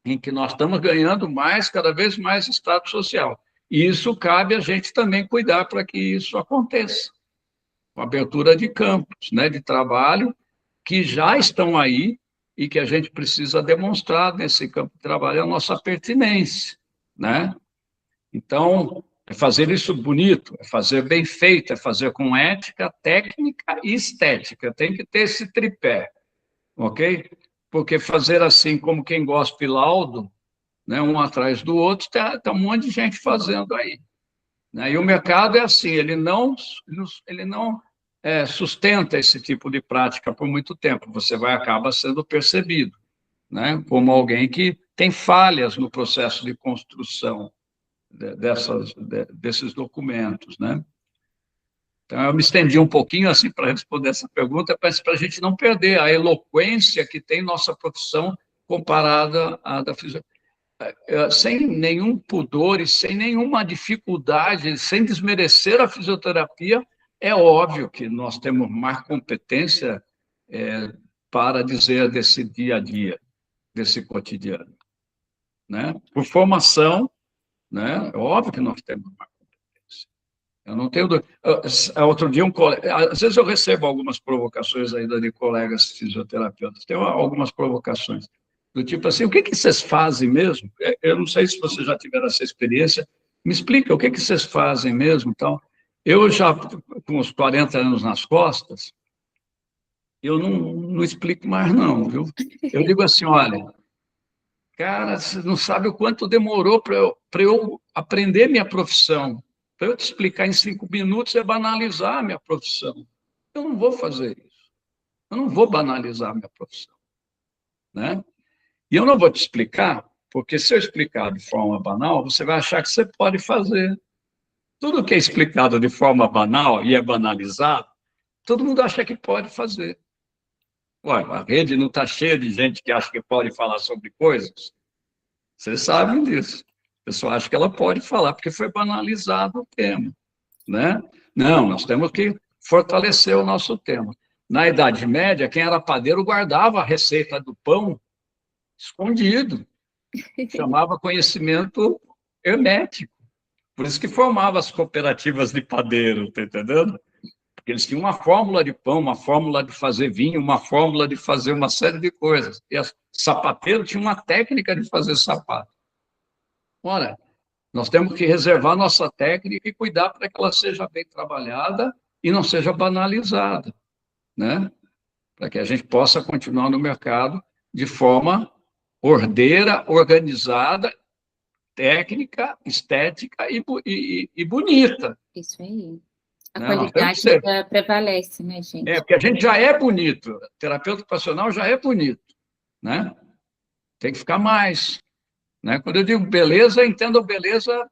[SPEAKER 2] em que nós estamos ganhando cada vez mais status social. E isso cabe a gente também cuidar para que isso aconteça. Com abertura de campos, né, de trabalho, que já estão aí e que a gente precisa demonstrar nesse campo de trabalho a nossa pertinência, né? Então, é fazer isso bonito, é fazer bem feito, é fazer com ética, técnica e estética. Tem que ter esse tripé, ok? Porque fazer assim, como quem gospe laudo, né, um atrás do outro, tá um monte de gente fazendo aí, né? E o mercado é assim, ele não sustenta esse tipo de prática por muito tempo, você acaba sendo percebido, né, como alguém que tem falhas no processo de construção desses documentos, né? Então, eu me estendi um pouquinho assim para responder essa pergunta, para a gente não perder a eloquência que tem nossa profissão comparada à da fisioterapia. Sem nenhum pudor e sem nenhuma dificuldade, sem desmerecer a fisioterapia, é óbvio que nós temos mais competência para dizer desse dia a dia, desse cotidiano, né? Por formação, né? É óbvio que nós temos mais competência. Eu não tenho... Outro dia, às vezes eu recebo algumas provocações ainda de colegas fisioterapeutas, tem algumas provocações, do tipo assim, o que vocês fazem mesmo? Eu não sei se vocês já tiveram essa experiência, me explica, o que vocês fazem mesmo? Então, eu já, com os 40 anos nas costas, eu não explico mais não, viu? Eu digo assim, olha, cara, você não sabe o quanto demorou para eu aprender minha profissão. Para eu te explicar em 5 minutos é banalizar a minha profissão. Eu não vou fazer isso. Eu não vou banalizar a minha profissão, né? E eu não vou te explicar, porque se eu explicar de forma banal, você vai achar que você pode fazer. Tudo que é explicado de forma banal e é banalizado, todo mundo acha que pode fazer. Ué, a rede não está cheia de gente que acha que pode falar sobre coisas? Vocês sabem disso. A pessoa acha que ela pode falar, porque foi banalizado o tema, né? Não, nós temos que fortalecer o nosso tema. Na Idade Média, quem era padeiro guardava a receita do pão escondido. Chamava conhecimento hermético. Por isso que formava as cooperativas de padeiro, tá entendendo? Porque eles tinham uma fórmula de pão, uma fórmula de fazer vinho, uma fórmula de fazer uma série de coisas. E sapateiro tinha uma técnica de fazer sapato. Ora, nós temos que reservar nossa técnica e cuidar para que ela seja bem trabalhada e não seja banalizada, né? Para que a gente possa continuar no mercado de forma ordeira, organizada, técnica, estética e bonita.
[SPEAKER 1] Isso aí. A
[SPEAKER 2] Não,
[SPEAKER 1] qualidade prevalece, né, gente?
[SPEAKER 2] Porque a gente já é bonito, terapeuta ocupacional já é bonito, né? Tem que ficar mais, né? Quando eu digo beleza, entendo beleza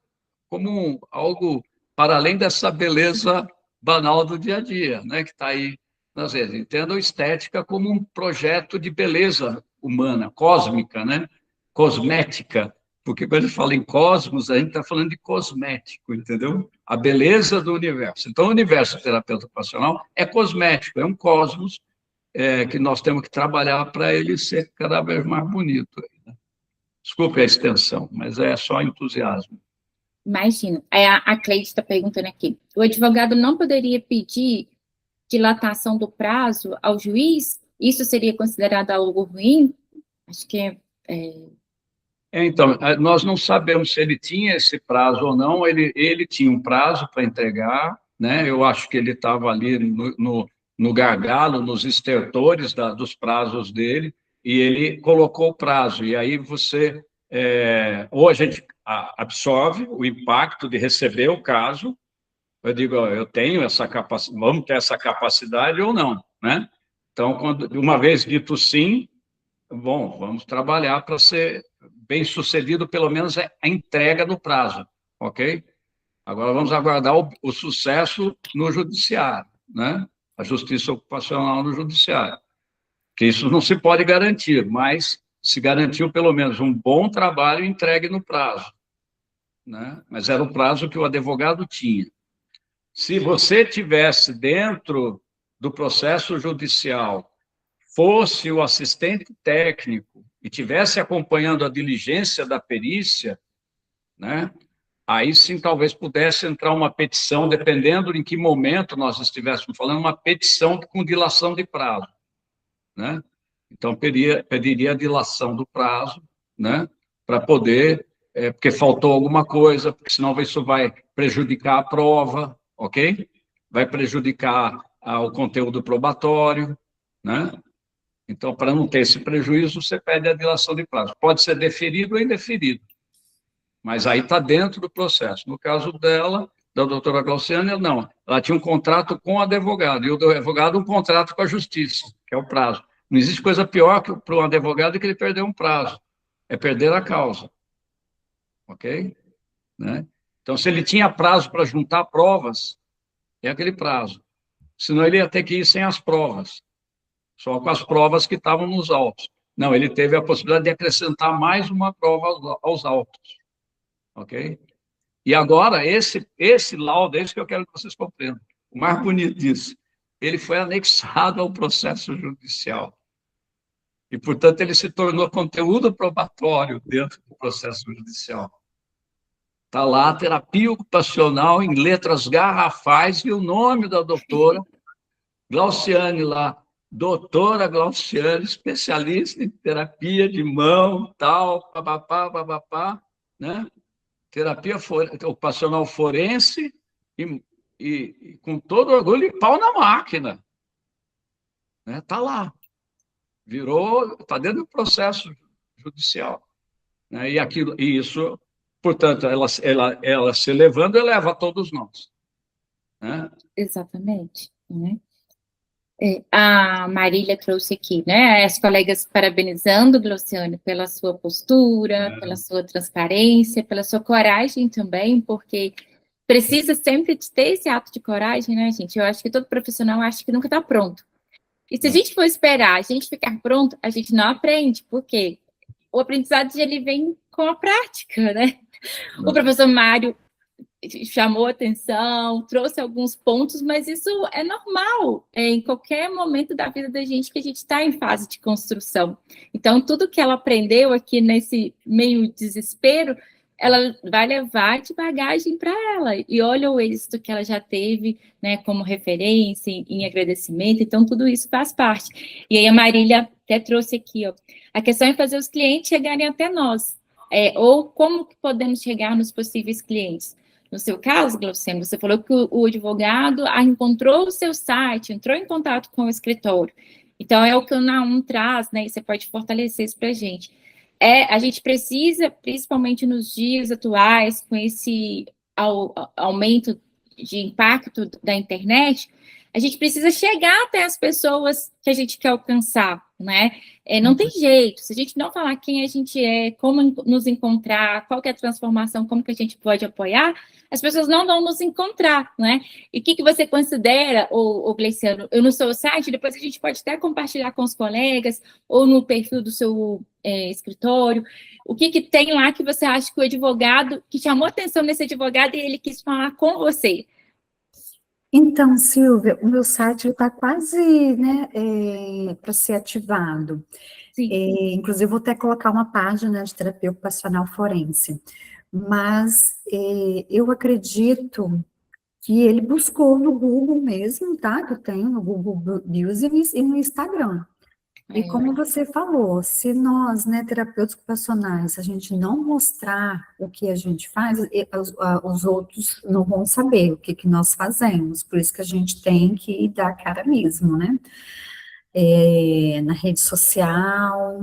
[SPEAKER 2] como algo para além dessa beleza banal do dia a dia, né? Que está aí nas vezes. Entendo estética como um projeto de beleza humana, cósmica, né? Cosmética, porque quando a gente fala em cosmos, a gente está falando de cosmético, entendeu? A beleza do universo. Então, o universo terapeuta ocupacional é cosmético, é um cosmos que nós temos que trabalhar para ele ser cada vez mais bonito. Né? Desculpe a extensão, mas é só entusiasmo.
[SPEAKER 1] Imagino. A Cleide está perguntando aqui, o advogado não poderia pedir dilatação do prazo ao juiz? Isso seria considerado algo ruim? Acho que
[SPEAKER 2] Então, nós não sabemos se ele tinha esse prazo ou não, ele tinha um prazo para entregar, né? Eu acho que ele estava ali no gargalo, nos estertores dos prazos dele, e ele colocou o prazo, e aí você, ou a gente absorve o impacto de receber o caso, eu digo, eu tenho essa capacidade, vamos ter essa capacidade ou não, né? Então, uma vez dito sim, bom, vamos trabalhar para ser bem sucedido, pelo menos a entrega no prazo, ok? Agora vamos aguardar o sucesso no judiciário, né? A justiça ocupacional no judiciário. Que isso não se pode garantir, mas se garantiu pelo menos um bom trabalho entregue no prazo, né? Mas era o prazo que o advogado tinha. Se você tivesse dentro do processo judicial, fosse o assistente técnico e tivesse acompanhando a diligência da perícia, né, aí sim talvez pudesse entrar uma petição, dependendo em que momento nós estivéssemos falando, uma petição com dilação de prazo, né? Então, pediria a dilação do prazo, né, para poder, porque faltou alguma coisa, porque senão isso vai prejudicar a prova, ok? Vai prejudicar o conteúdo probatório, né? Então, para não ter esse prejuízo, você pede a dilação de prazo. Pode ser deferido ou indeferido, mas aí está dentro do processo. No caso dela, da doutora Glauciane, não. Ela tinha um contrato com o advogado, e o advogado um contrato com a justiça, que é o prazo. Não existe coisa pior para um advogado que ele perder um prazo, é perder a causa, ok? Né? Então, se ele tinha prazo para juntar provas, é aquele prazo. Senão ele ia ter que ir sem as provas, só com as provas que estavam nos autos. Não, ele teve a possibilidade de acrescentar mais uma prova aos autos, ok? E agora, esse laudo, é isso que eu quero que vocês compreendam. O mais bonito disso, ele foi anexado ao processo judicial. E, portanto, ele se tornou conteúdo probatório dentro do processo judicial. Está lá, terapia ocupacional em letras garrafais e o nome da doutora Glauciane lá. Doutora Glauciane, especialista em terapia de mão, tal, papapá, papapá, né? Terapia ocupacional forense e com todo orgulho e pau na máquina. Né? Tá lá. Virou, está dentro do processo judicial. Né? E isso, portanto, ela se levando, eleva a todos nós. Né?
[SPEAKER 1] Exatamente. Né? A Marília trouxe aqui, né, as colegas parabenizando, Glauciane, pela sua postura, pela sua transparência, pela sua coragem também, porque precisa sempre de ter esse ato de coragem, né, gente? Eu acho que todo profissional acha que nunca está pronto. E se a gente for esperar a gente ficar pronto, a gente não aprende, porque o aprendizado ele vem com a prática, né? O professor Mário chamou atenção, trouxe alguns pontos, mas isso é normal em qualquer momento da vida da gente que a gente está em fase de construção. Então, tudo que ela aprendeu aqui nesse meio desespero, ela vai levar de bagagem para ela. E olha o êxito que ela já teve, né, como referência, em agradecimento. Então, tudo isso faz parte. E aí a Marília até trouxe aqui, ó, a questão é fazer os clientes chegarem até nós. Ou como que podemos chegar nos possíveis clientes. No seu caso, Glauciane, você falou que o advogado encontrou o seu site, entrou em contato com o escritório. Então, é o que o Naum traz, né? E você pode fortalecer isso para a gente. A gente precisa, principalmente nos dias atuais, com esse aumento de impacto da internet, a gente precisa chegar até as pessoas que a gente quer alcançar, né? Não tem jeito, se a gente não falar quem a gente é, como nos encontrar, qual que é a transformação, como que a gente pode apoiar, as pessoas não vão nos encontrar, né? E o que você considera, o Gleiciano, eu no seu site, depois a gente pode até compartilhar com os colegas, ou no perfil do seu escritório, o que tem lá que você acha que o advogado, que chamou atenção nesse advogado e ele quis falar com você?
[SPEAKER 3] Então, Silvia, o meu site está quase, né, para ser ativado. Inclusive, vou até colocar uma página de terapia ocupacional forense. Mas eu acredito que ele buscou no Google mesmo, tá? Que eu tenho no Google Business e no Instagram. E como você falou, se nós, né, terapeutas ocupacionais, a gente não mostrar o que a gente faz, os outros não vão saber o que nós fazemos. Por isso que a gente tem que dar a cara mesmo, né? Na rede social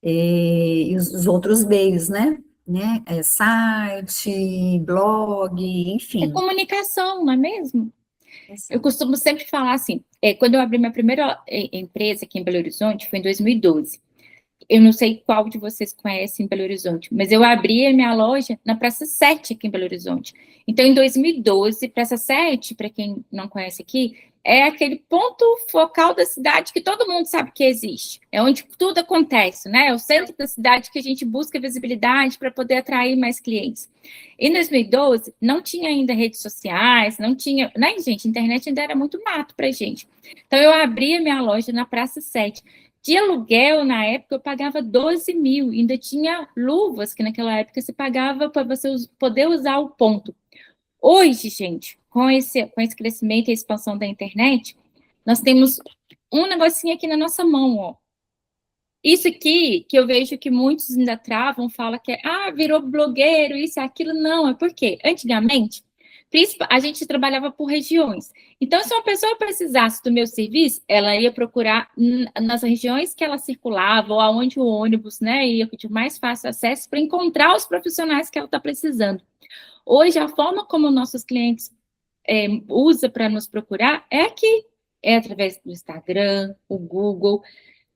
[SPEAKER 3] e os outros meios, né? Site, blog, enfim.
[SPEAKER 1] É comunicação, não é mesmo? Eu costumo sempre falar assim, quando eu abri minha primeira empresa aqui em Belo Horizonte, foi em 2012. Eu não sei qual de vocês conhecem Belo Horizonte, mas eu abri a minha loja na Praça 7 aqui em Belo Horizonte. Então, em 2012, Praça 7, para quem não conhece aqui, é aquele ponto focal da cidade que todo mundo sabe que existe. É onde tudo acontece, né? É o centro da cidade que a gente busca visibilidade para poder atrair mais clientes. Em 2012, não tinha ainda redes sociais, não tinha... Né, gente? A internet ainda era muito mato para gente. Então, eu abri a minha loja na Praça 7. De aluguel, na época, eu pagava 12 mil. Ainda tinha luvas que naquela época se pagava para você poder usar o ponto. Hoje, gente, com esse crescimento e expansão da internet, nós temos um negocinho aqui na nossa mão, ó. Isso aqui, que eu vejo que muitos ainda travam, falam que virou blogueiro, isso e aquilo. Não, é porque, antigamente, a gente trabalhava por regiões. Então, se uma pessoa precisasse do meu serviço, ela ia procurar nas regiões que ela circulava, ou aonde o ônibus, né, ia de mais fácil acesso para encontrar os profissionais que ela está precisando. Hoje, a forma como nossos clientes usam para nos procurar é aqui. É através do Instagram, o Google.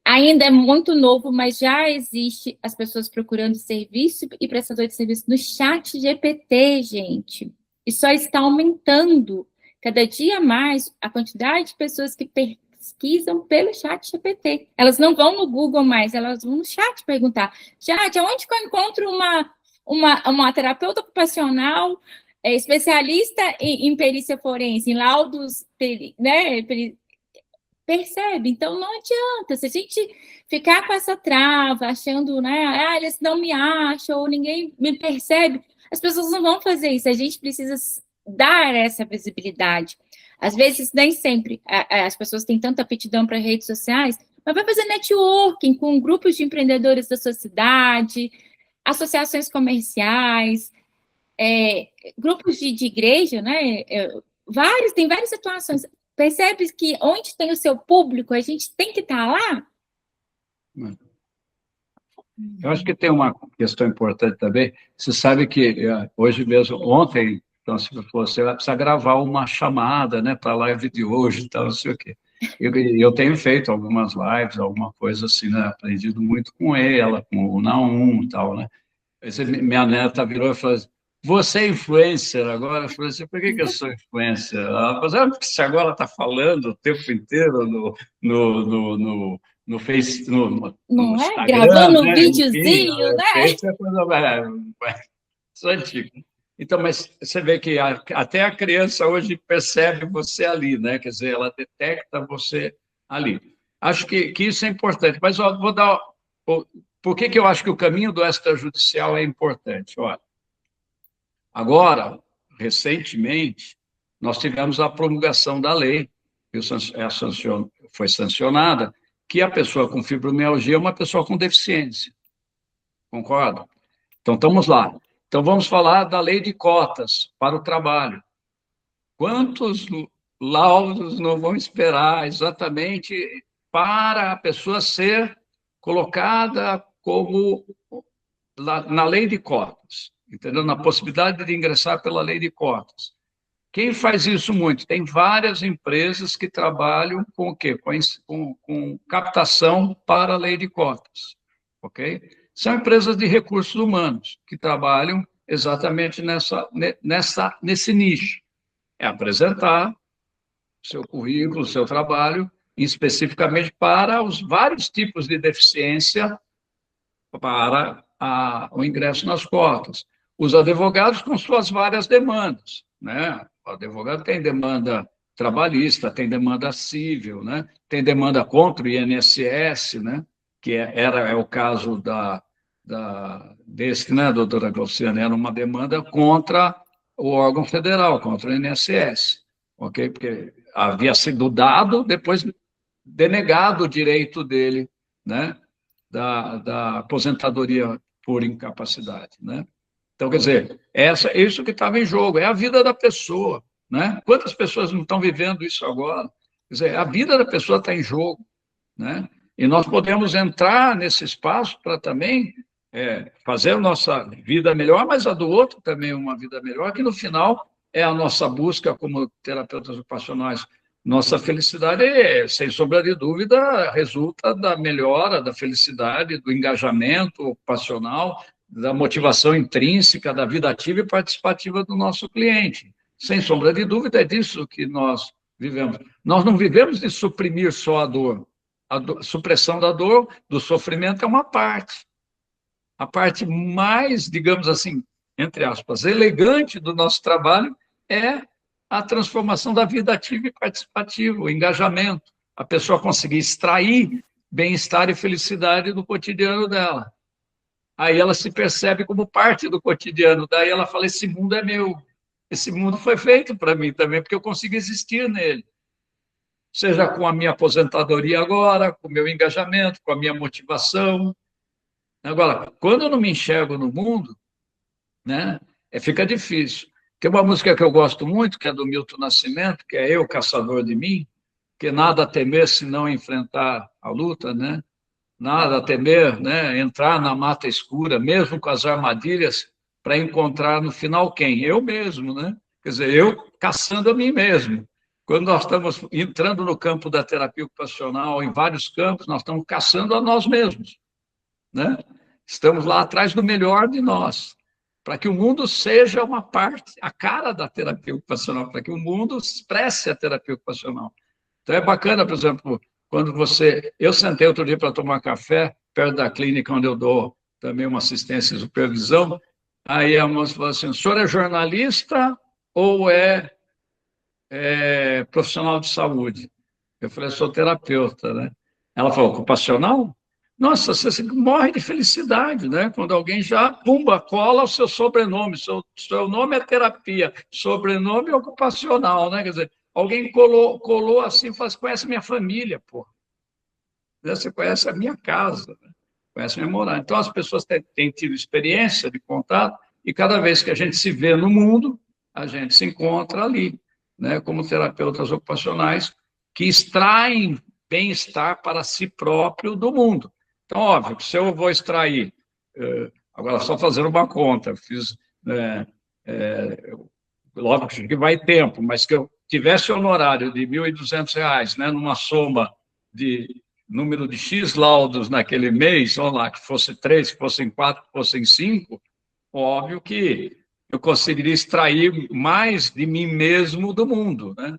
[SPEAKER 1] ainda é muito novo, mas já existe as pessoas procurando serviço e prestador de serviço no chat GPT, gente. E só está aumentando cada dia mais a quantidade de pessoas que pesquisam pelo chat GPT. Elas não vão no Google mais, elas vão no chat perguntar: chat, aonde que eu encontro uma terapeuta ocupacional especialista em perícia forense, em laudos, né, percebe? Então, não adianta. Se a gente ficar com essa trava, achando, né, eles não me acham, ou ninguém me percebe, as pessoas não vão fazer isso. A gente precisa dar essa visibilidade. Às vezes, nem sempre as pessoas têm tanta aptidão para redes sociais, mas vai fazer networking com grupos de empreendedores da sua cidade, associações comerciais, grupos de igreja, né? Tem várias situações. Percebe que onde tem o seu público, a gente tem que estar lá?
[SPEAKER 2] Eu acho que tem uma questão importante também. Você sabe que hoje mesmo, ontem, então, se você vai precisar gravar uma chamada, né, para a live de hoje e tal, não sei o quê. Eu tenho feito algumas lives, alguma coisa assim, né, aprendido muito com ela, com o Naum e tal, né. Minha neta virou e falou assim: você é influencer agora? Eu falei assim: por que eu sou influencer? Ela falou assim: porque você agora está falando o tempo inteiro no Face, no
[SPEAKER 1] Não é?
[SPEAKER 2] Instagram,
[SPEAKER 1] Gravando um
[SPEAKER 2] né?
[SPEAKER 1] videozinho,
[SPEAKER 2] Enfim,
[SPEAKER 1] né?
[SPEAKER 2] Face é coisa mais antiga. Então, mas você vê que até a criança hoje percebe você ali, né? Quer dizer, ela detecta você ali. Acho que isso é importante. Mas ó, vou dar... Por que eu acho que o caminho do extrajudicial é importante? Olha, agora, recentemente, nós tivemos a promulgação da lei, que foi sancionada, que a pessoa com fibromialgia é uma pessoa com deficiência. Concorda? Então, estamos lá. Então, vamos falar da lei de cotas para o trabalho. Quantos laudos não vão esperar exatamente para a pessoa ser colocada como na lei de cotas, entendeu? Na possibilidade de ingressar pela lei de cotas. Quem faz isso muito? Tem várias empresas que trabalham com o quê? Com captação para a lei de cotas, ok? São empresas de recursos humanos que trabalham exatamente nesse nicho. É apresentar seu currículo, seu trabalho, especificamente para os vários tipos de deficiência para o ingresso nas cotas. Os advogados com suas várias demandas, né? O advogado tem demanda trabalhista, tem demanda civil, né? Tem demanda contra o INSS, né? Que é o caso desse, né, doutora Glauciane, era uma demanda contra o órgão federal, contra o INSS, ok? Porque havia sido dado, depois denegado o direito dele, né? Da aposentadoria por incapacidade, né? Então, quer dizer, isso que estava em jogo, é a vida da pessoa, né? Quantas pessoas não estão vivendo isso agora? Quer dizer, a vida da pessoa está em jogo, né? E nós podemos entrar nesse espaço para também fazer a nossa vida melhor, mas a do outro também uma vida melhor, que no final é a nossa busca como terapeutas ocupacionais. Nossa felicidade, sem sombra de dúvida, resulta da melhora, da felicidade, do engajamento ocupacional, da motivação intrínseca, da vida ativa e participativa do nosso cliente. Sem sombra de dúvida, é disso que nós vivemos. Nós não vivemos de suprimir só a dor. A supressão da dor, do sofrimento, é uma parte. A parte mais, digamos assim, entre aspas, elegante do nosso trabalho é a transformação da vida ativa e participativa, o engajamento, a pessoa conseguir extrair bem-estar e felicidade do cotidiano dela. Aí ela se percebe como parte do cotidiano, daí ela fala: esse mundo é meu, esse mundo foi feito para mim também, porque eu consigo existir nele. Seja com a minha aposentadoria agora, com o meu engajamento, com a minha motivação. Agora, quando eu não me enxergo no mundo, né, fica difícil. Tem uma música que eu gosto muito, que é do Milton Nascimento, que é Eu, Caçador de Mim, que nada a temer se não enfrentar a luta, né? Nada a temer, né? Entrar na mata escura, mesmo com as armadilhas, para encontrar no final quem? Eu mesmo, né? Quer dizer, eu caçando a mim mesmo. Quando nós estamos entrando no campo da terapia ocupacional, em vários campos, nós estamos caçando a nós mesmos, né? Estamos lá atrás do melhor de nós, para que o mundo seja uma parte, a cara da terapia ocupacional, para que o mundo expresse a terapia ocupacional. Então, é bacana, por exemplo, quando você... Eu sentei outro dia para tomar café, perto da clínica onde eu dou também uma assistência e supervisão, aí a moça falou assim, o senhor é jornalista ou é profissional de saúde? Eu falei, sou terapeuta, né? Ela falou, ocupacional? Nossa, você morre de felicidade, né? Quando alguém já, pumba, cola o seu sobrenome, seu nome é terapia, sobrenome é ocupacional, né? Quer dizer, alguém colou assim, falou, você conhece minha família, pô. Você conhece a minha casa, né? Conhece a minha morada. Então, as pessoas têm tido experiência de contato e cada vez que a gente se vê no mundo, a gente se encontra ali, né? Como terapeutas ocupacionais que extraem bem-estar para si próprio do mundo. Então, óbvio, se eu vou extrair, agora só fazendo uma conta, fiz, logo que vai tempo, mas que eu tivesse honorário de R$ 1.200, né, numa soma de número de X laudos naquele mês, vamos lá, que fosse 3, que fossem 4, que fossem 5, óbvio que eu conseguiria extrair mais de mim mesmo do mundo, né?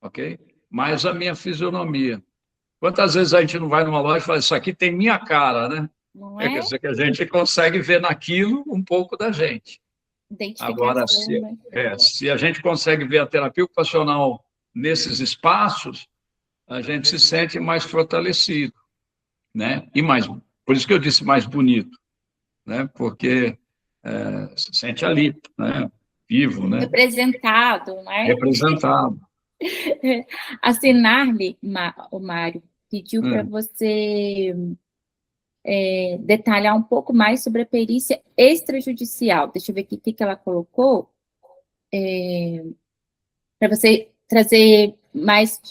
[SPEAKER 2] Ok? Mais a minha fisionomia. Quantas vezes a gente não vai numa loja e fala, isso aqui tem minha cara, né?
[SPEAKER 1] Não
[SPEAKER 2] Quer
[SPEAKER 1] é?
[SPEAKER 2] dizer que a gente consegue ver naquilo um pouco da gente. Agora,
[SPEAKER 1] Identificação, né?
[SPEAKER 2] se a gente consegue ver a terapia ocupacional nesses espaços, a gente se sente mais fortalecido, né? E mais, por isso que eu disse mais bonito, né? Porque se sente ali, né? Vivo, né?
[SPEAKER 1] Representado, né?
[SPEAKER 2] Representado.
[SPEAKER 1] A Sinarli, o Mário, pediu para você detalhar um pouco mais sobre a perícia extrajudicial. Deixa eu ver aqui o que ela colocou. Para você trazer mais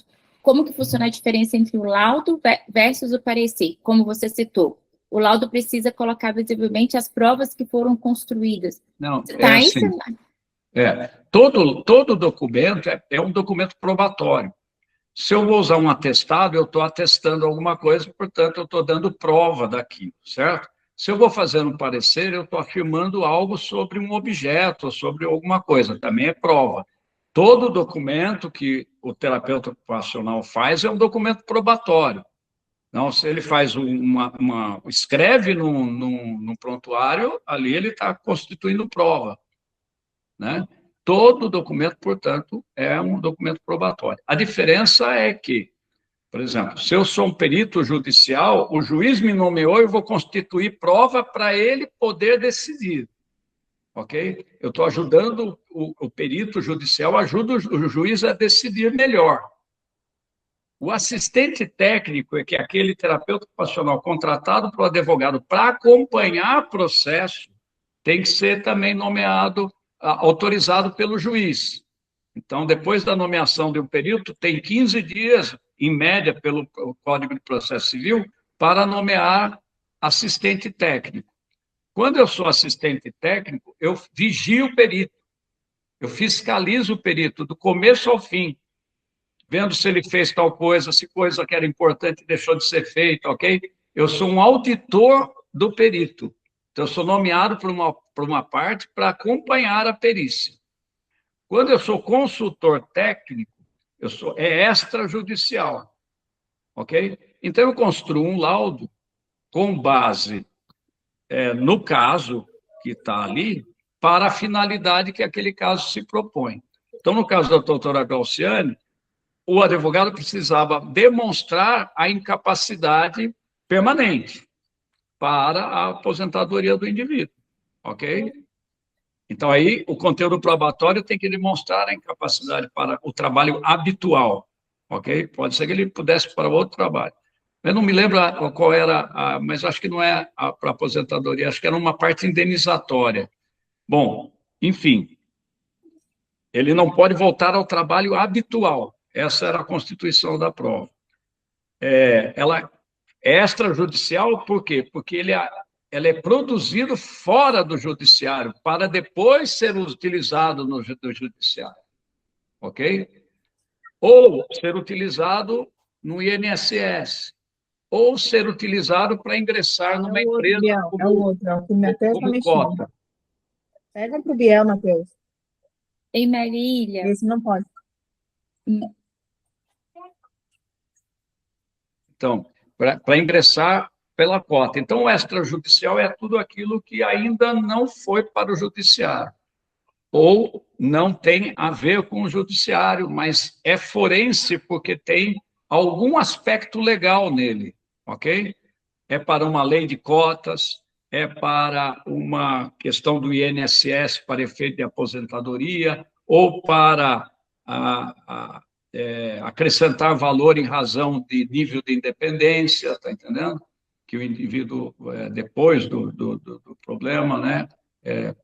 [SPEAKER 1] como que funciona a diferença entre o laudo versus o parecer, como você citou. O laudo precisa colocar visivelmente as provas que foram construídas.
[SPEAKER 2] Não,
[SPEAKER 1] Tá aí,
[SPEAKER 2] assim, todo documento é um documento probatório. Se eu vou usar um atestado, eu estou atestando alguma coisa, portanto, eu estou dando prova daquilo, certo? Se eu vou fazer um parecer, eu estou afirmando algo sobre um objeto, sobre alguma coisa, também é prova. Todo documento que o terapeuta ocupacional faz é um documento probatório. Não, se ele faz escreve num prontuário, ali ele está constituindo prova, né? Todo documento, portanto, é um documento probatório. A diferença é que, por exemplo, se eu sou um perito judicial, o juiz me nomeou, eu vou constituir prova para ele poder decidir, ok? Eu estou ajudando o perito judicial, ajuda o juiz a decidir melhor. O assistente técnico é que é aquele terapeuta ocupacional contratado pelo advogado para acompanhar o processo, tem que ser também nomeado, autorizado pelo juiz. Então, depois da nomeação de um perito, tem 15 dias, em média, pelo Código de Processo Civil, para nomear assistente técnico. Quando eu sou assistente técnico, eu vigio o perito, eu fiscalizo o perito do começo ao fim, vendo se ele fez tal coisa, se coisa que era importante deixou de ser feita, ok? Eu sou um auditor do perito. Então, eu sou nomeado por uma parte para acompanhar a perícia. Quando eu sou consultor técnico, é extrajudicial, ok? Então, eu construo um laudo com base no caso que está ali, para a finalidade que aquele caso se propõe. Então, no caso da doutora Glauciane, o advogado precisava demonstrar a incapacidade permanente para a aposentadoria do indivíduo, ok? Então, aí, o conteúdo probatório tem que demonstrar a incapacidade para o trabalho habitual, ok? Pode ser que ele pudesse para outro trabalho. Eu não me lembro qual era, mas acho que não é para aposentadoria, acho que era uma parte indenizatória. Bom, enfim, ele não pode voltar ao trabalho habitual. Essa era a constituição da prova. Ela é extrajudicial por quê? Porque ela é produzido fora do judiciário para depois ser utilizado no judiciário, ok? ou ser utilizado no INSS, ou ser utilizado para ingressar numa empresa
[SPEAKER 5] Biel, é o outro, é o que o Matheus está
[SPEAKER 2] como
[SPEAKER 5] mexendo.
[SPEAKER 2] cota.
[SPEAKER 5] Pega para o Biel, Matheus.
[SPEAKER 1] Ei, Marília.
[SPEAKER 5] Esse não pode.
[SPEAKER 2] Então, para ingressar pela cota. Então, o extrajudicial é tudo aquilo que ainda não foi para o judiciário, ou não tem a ver com o judiciário, mas é forense porque tem algum aspecto legal nele, ok? É para uma lei de cotas, é para uma questão do INSS para efeito de aposentadoria, ou para acrescentar valor em razão de nível de independência, está entendendo? Que o indivíduo, depois do problema, né,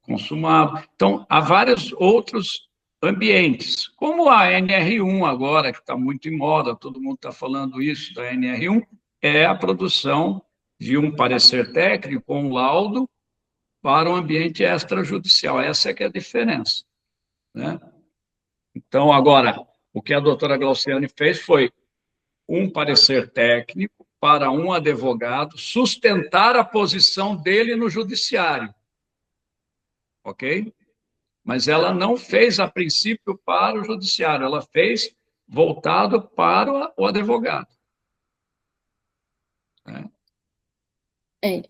[SPEAKER 2] consumado. Então, há vários outros ambientes, como a NR1 agora, que está muito em moda, todo mundo está falando isso da NR1, é a produção de um parecer técnico, um laudo, para o ambiente extrajudicial. Essa é que é a diferença, né? Então, agora, o que a doutora Glauciane fez foi um parecer técnico para um advogado sustentar a posição dele no judiciário, ok? Mas ela não fez, a princípio, para o judiciário, ela fez voltado para o advogado.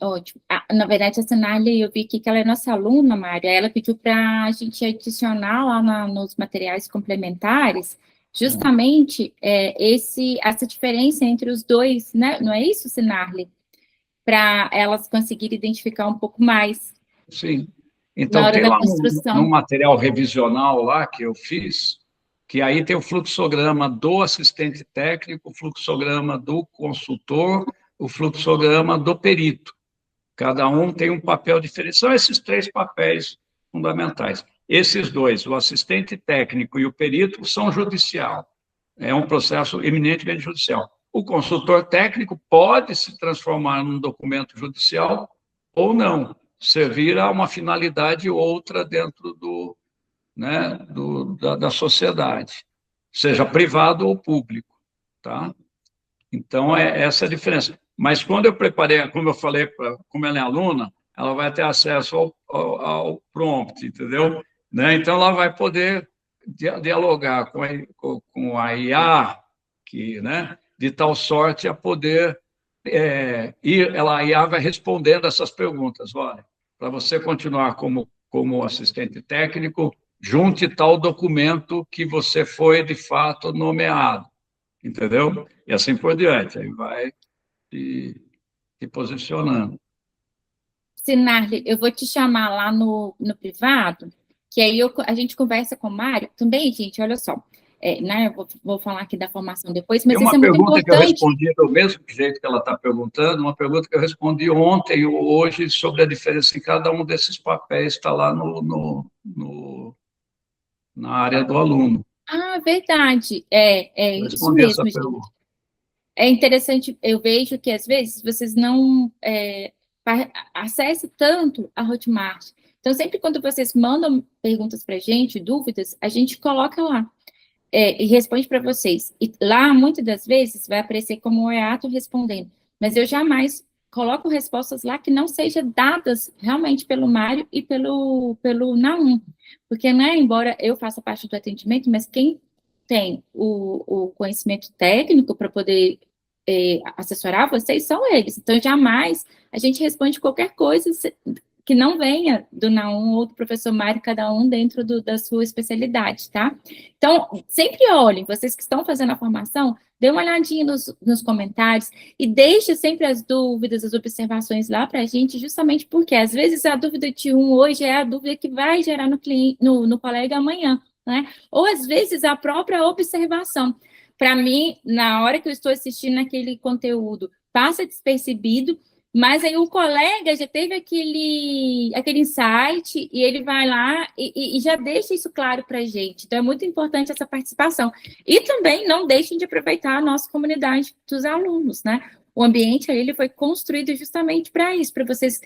[SPEAKER 1] Ótimo. Na verdade, a Sinarli, eu vi aqui que ela é nossa aluna, Mário, ela pediu para a gente adicionar lá nos materiais complementares, justamente essa diferença entre os dois, né? Não é isso, Sinarli? Para elas conseguirem identificar um pouco mais.
[SPEAKER 2] Sim. Então, tem lá no material revisional lá que eu fiz, que aí tem o fluxograma do assistente técnico, o fluxograma do consultor, o fluxograma do perito. Cada um tem um papel diferente. São esses 3 papéis fundamentais. Esses 2, o assistente técnico e o perito, são judicial. É um processo eminentemente judicial. O consultor técnico pode se transformar num documento judicial ou não, servir a uma finalidade outra dentro da sociedade, seja privado ou público, tá? Então, essa a diferença. Mas quando eu preparei, como eu falei, como ela é aluna, ela vai ter acesso ao prompt, entendeu? Né? Então, ela vai poder dialogar com a IA, né, de tal sorte a poder a IA vai respondendo essas perguntas. Olha, para você continuar como assistente técnico, junte tal documento que você foi, de fato, nomeado, entendeu? E assim por diante, aí vai se posicionando.
[SPEAKER 1] Sinarli, eu vou te chamar lá no privado, que aí a gente conversa com o Mário. Também, gente, olha só, né, eu vou falar aqui da formação depois, mas isso é muito importante.
[SPEAKER 2] Tem uma pergunta que eu respondi do mesmo jeito que ela está perguntando, uma pergunta que eu respondi ontem ou hoje sobre a diferença em cada um desses papéis, está lá na área do aluno.
[SPEAKER 1] Ah, verdade. Isso mesmo, gente. É interessante, eu vejo que, às vezes, vocês não acessam tanto a Hotmart. Então, sempre quando vocês mandam perguntas para a gente, dúvidas, a gente coloca lá e responde para vocês. E lá, muitas das vezes, vai aparecer como o EATO respondendo. Mas eu jamais coloco respostas lá que não sejam dadas realmente pelo Mário e pelo Naum. Porque, né, embora eu faça parte do atendimento, mas quem tem o conhecimento técnico para poder assessorar vocês são eles. Então, jamais a gente responde qualquer coisa que não venha do Naum ou do professor Mário, cada um dentro da sua especialidade, tá? Então, sempre olhem, vocês que estão fazendo a formação, dê uma olhadinha nos comentários e deixe sempre as dúvidas, as observações lá para a gente, justamente porque, às vezes, a dúvida de um hoje é a dúvida que vai gerar no colega amanhã, né? Ou, às vezes, a própria observação. Para mim, na hora que eu estou assistindo aquele conteúdo, passa despercebido, mas aí o colega já teve aquele insight e ele vai lá e já deixa isso claro para a gente. Então, é muito importante essa participação. E também não deixem de aproveitar a nossa comunidade dos alunos, né? O ambiente ele foi construído justamente para isso, para vocês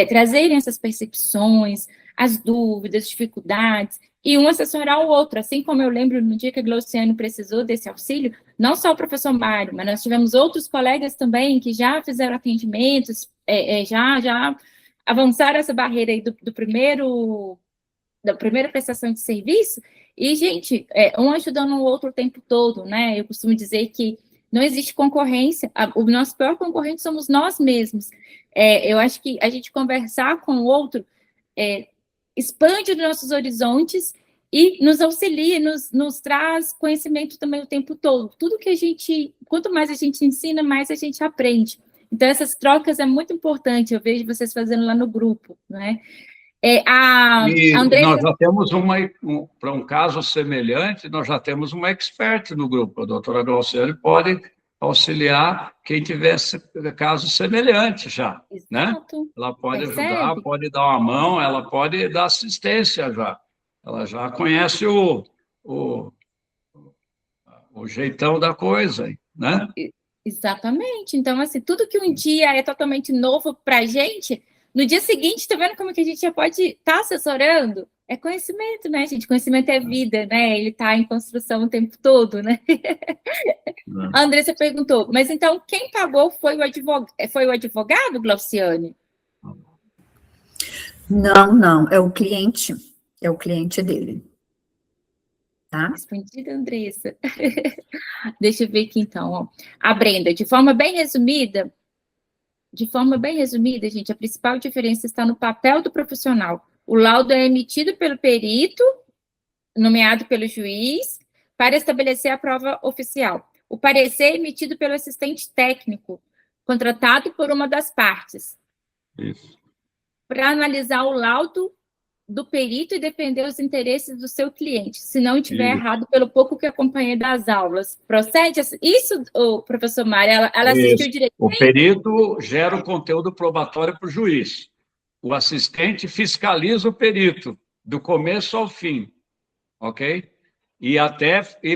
[SPEAKER 1] trazerem essas percepções, as dúvidas, dificuldades, e um assessorar o outro, assim como eu lembro no dia que a Glauciane precisou desse auxílio, não só o professor Mário, mas nós tivemos outros colegas também que já fizeram atendimentos, já avançaram essa barreira aí da primeira prestação de serviço, e, gente, um ajudando o outro o tempo todo, né? Eu costumo dizer que não existe concorrência, o nosso pior concorrente somos nós mesmos. Eu acho que a gente conversar com o outro expande os nossos horizontes e nos auxilia, nos traz conhecimento também o tempo todo. Quanto mais a gente ensina, mais a gente aprende. Então, essas trocas é muito importante, eu vejo vocês fazendo lá no grupo, né? A Andressa...
[SPEAKER 2] nós já temos para um caso semelhante, nós já temos uma expert no grupo. A doutora Glauciane pode auxiliar quem tivesse caso semelhante já, né? Ela pode ajudar, pode dar uma mão, ela pode dar assistência já. Ela já conhece o jeitão da coisa, né?
[SPEAKER 1] Exatamente. Então, assim, tudo que um dia é totalmente novo para a gente, no dia seguinte, tá vendo como que a gente já pode estar assessorando? É conhecimento, né, gente? Conhecimento é vida, né? Ele está em construção o tempo todo, né? A Andressa perguntou, mas então quem pagou foi o advogado, Glauciane?
[SPEAKER 3] Não, é o cliente dele. Tá?
[SPEAKER 1] Respondida, Andressa. Deixa eu ver aqui, então. Ó. A Brenda, de forma bem resumida, gente, a principal diferença está no papel do profissional. O laudo é emitido pelo perito, nomeado pelo juiz, para estabelecer a prova oficial. O parecer é emitido pelo assistente técnico, contratado por uma das partes.
[SPEAKER 2] Isso. Para
[SPEAKER 1] analisar o laudo do perito e defender os interesses do seu cliente, se não estiver errado pelo pouco que acompanhei das aulas. Procede? Isso, professor Mário, ela assistiu direito?
[SPEAKER 2] O perito gera o conteúdo probatório para o juiz. O assistente fiscaliza o perito, do começo ao fim, ok? E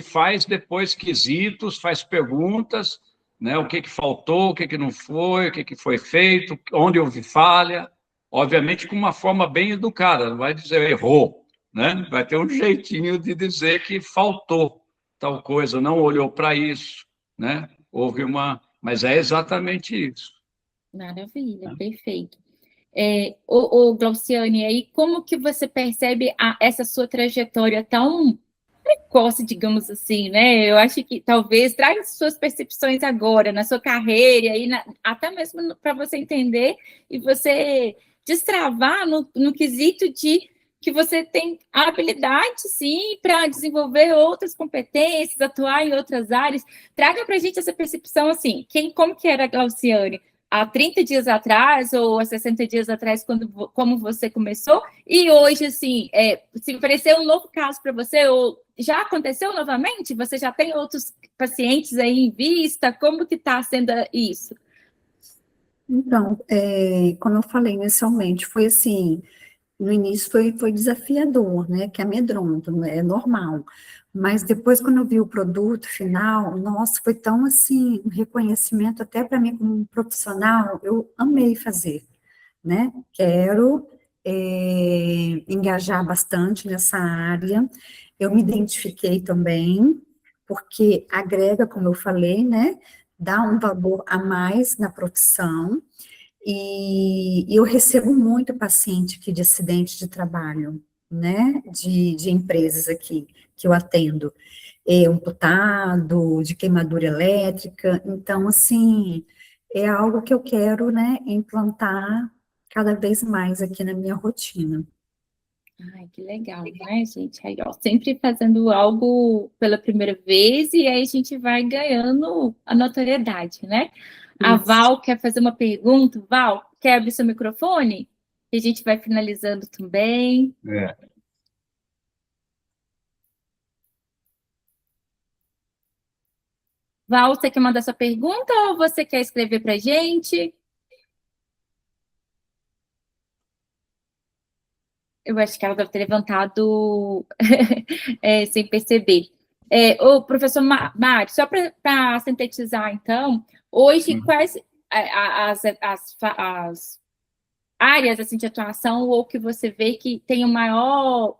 [SPEAKER 2] faz depois quesitos, faz perguntas, né? O que faltou, o que não foi, o que foi feito, onde houve falha. Obviamente, com uma forma bem educada, não vai dizer errou, né? Vai ter um jeitinho de dizer que faltou tal coisa, não olhou para isso, né? Mas é exatamente isso.
[SPEAKER 1] Maravilha, perfeito. Glauciane, aí como que você percebe essa sua trajetória tão precoce, digamos assim, né? Eu acho que talvez traga suas percepções agora, na sua carreira, e até mesmo para você entender e você destravar no quesito de que você tem a habilidade, sim, para desenvolver outras competências, atuar em outras áreas. Traga para a gente essa percepção, assim, como que era a Glauciane há 30 dias atrás ou há 60 dias atrás, como você começou, e hoje, assim, se aparecer um novo caso para você, ou já aconteceu novamente? Você já tem outros pacientes aí em vista? Como que está sendo isso?
[SPEAKER 3] Então, como eu falei inicialmente, foi assim, no início foi desafiador, né, que amedronta, é normal, mas depois quando eu vi o produto final, nossa, foi tão assim, um reconhecimento até para mim como profissional, eu amei fazer, né, quero engajar bastante nessa área, eu me identifiquei também, porque agrega, como eu falei, né, dá um valor a mais na profissão, e eu recebo muito paciente aqui de acidente de trabalho, né, de empresas aqui que eu atendo, amputado, de queimadura elétrica, então, assim, é algo que eu quero, né, implantar cada vez mais aqui na minha rotina.
[SPEAKER 1] Ai, que legal, né, gente? Aí, ó, sempre fazendo algo pela primeira vez e aí a gente vai ganhando a notoriedade, né? A Val quer fazer uma pergunta. Val, quer abrir seu microfone? E a gente vai finalizando também. Val, você quer mandar sua pergunta ou você quer escrever para a gente? Eu acho que ela deve ter levantado sem perceber. O professor Mário, só para sintetizar, então, hoje, quais as áreas assim, de atuação ou que você vê que tem o maior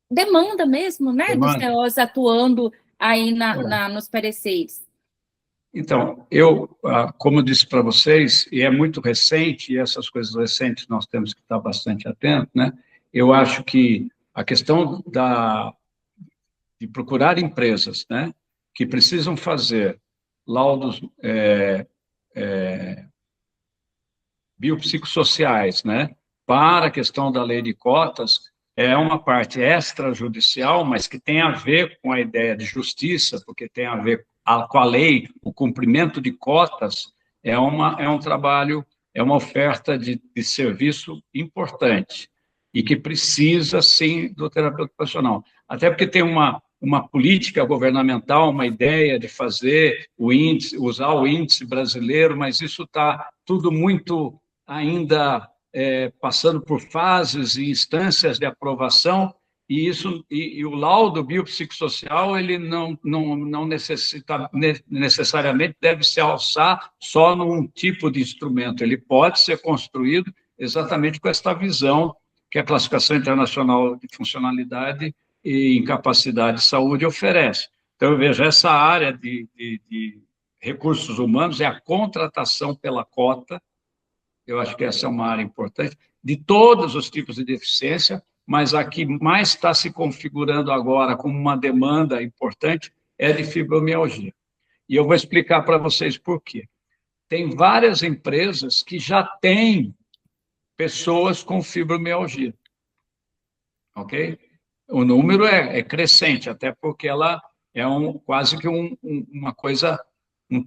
[SPEAKER 1] demanda mesmo, né, dos
[SPEAKER 2] Demanda.
[SPEAKER 1] TOs atuando aí nos pareceres?
[SPEAKER 2] Então, como eu disse para vocês, e é muito recente, e essas coisas recentes nós temos que estar bastante atentos, né? Eu acho que a questão de procurar empresas, né, que precisam fazer laudos biopsicossociais, né, para a questão da lei de cotas, é uma parte extrajudicial, mas que tem a ver com a ideia de justiça, porque tem a ver com a lei, o cumprimento de cotas é um trabalho, é uma oferta de serviço importante e que precisa, sim, do terapeuta ocupacional. Até porque tem uma política governamental, uma ideia de fazer o índice, usar o índice brasileiro, mas isso está tudo muito ainda passando por fases e instâncias de aprovação, e o laudo biopsicossocial ele não necessariamente deve se alçar só num tipo de instrumento, ele pode ser construído exatamente com esta visão que a Classificação Internacional de Funcionalidade e Incapacidade de Saúde oferece. Então, eu vejo essa área de recursos humanos, é a contratação pela cota, eu acho que essa é uma área importante, de todos os tipos de deficiência, mas a que mais está se configurando agora como uma demanda importante é de fibromialgia. E eu vou explicar para vocês por quê. Tem várias empresas que já têm pessoas com fibromialgia, ok? O número é crescente, até porque ela é quase que uma coisa, um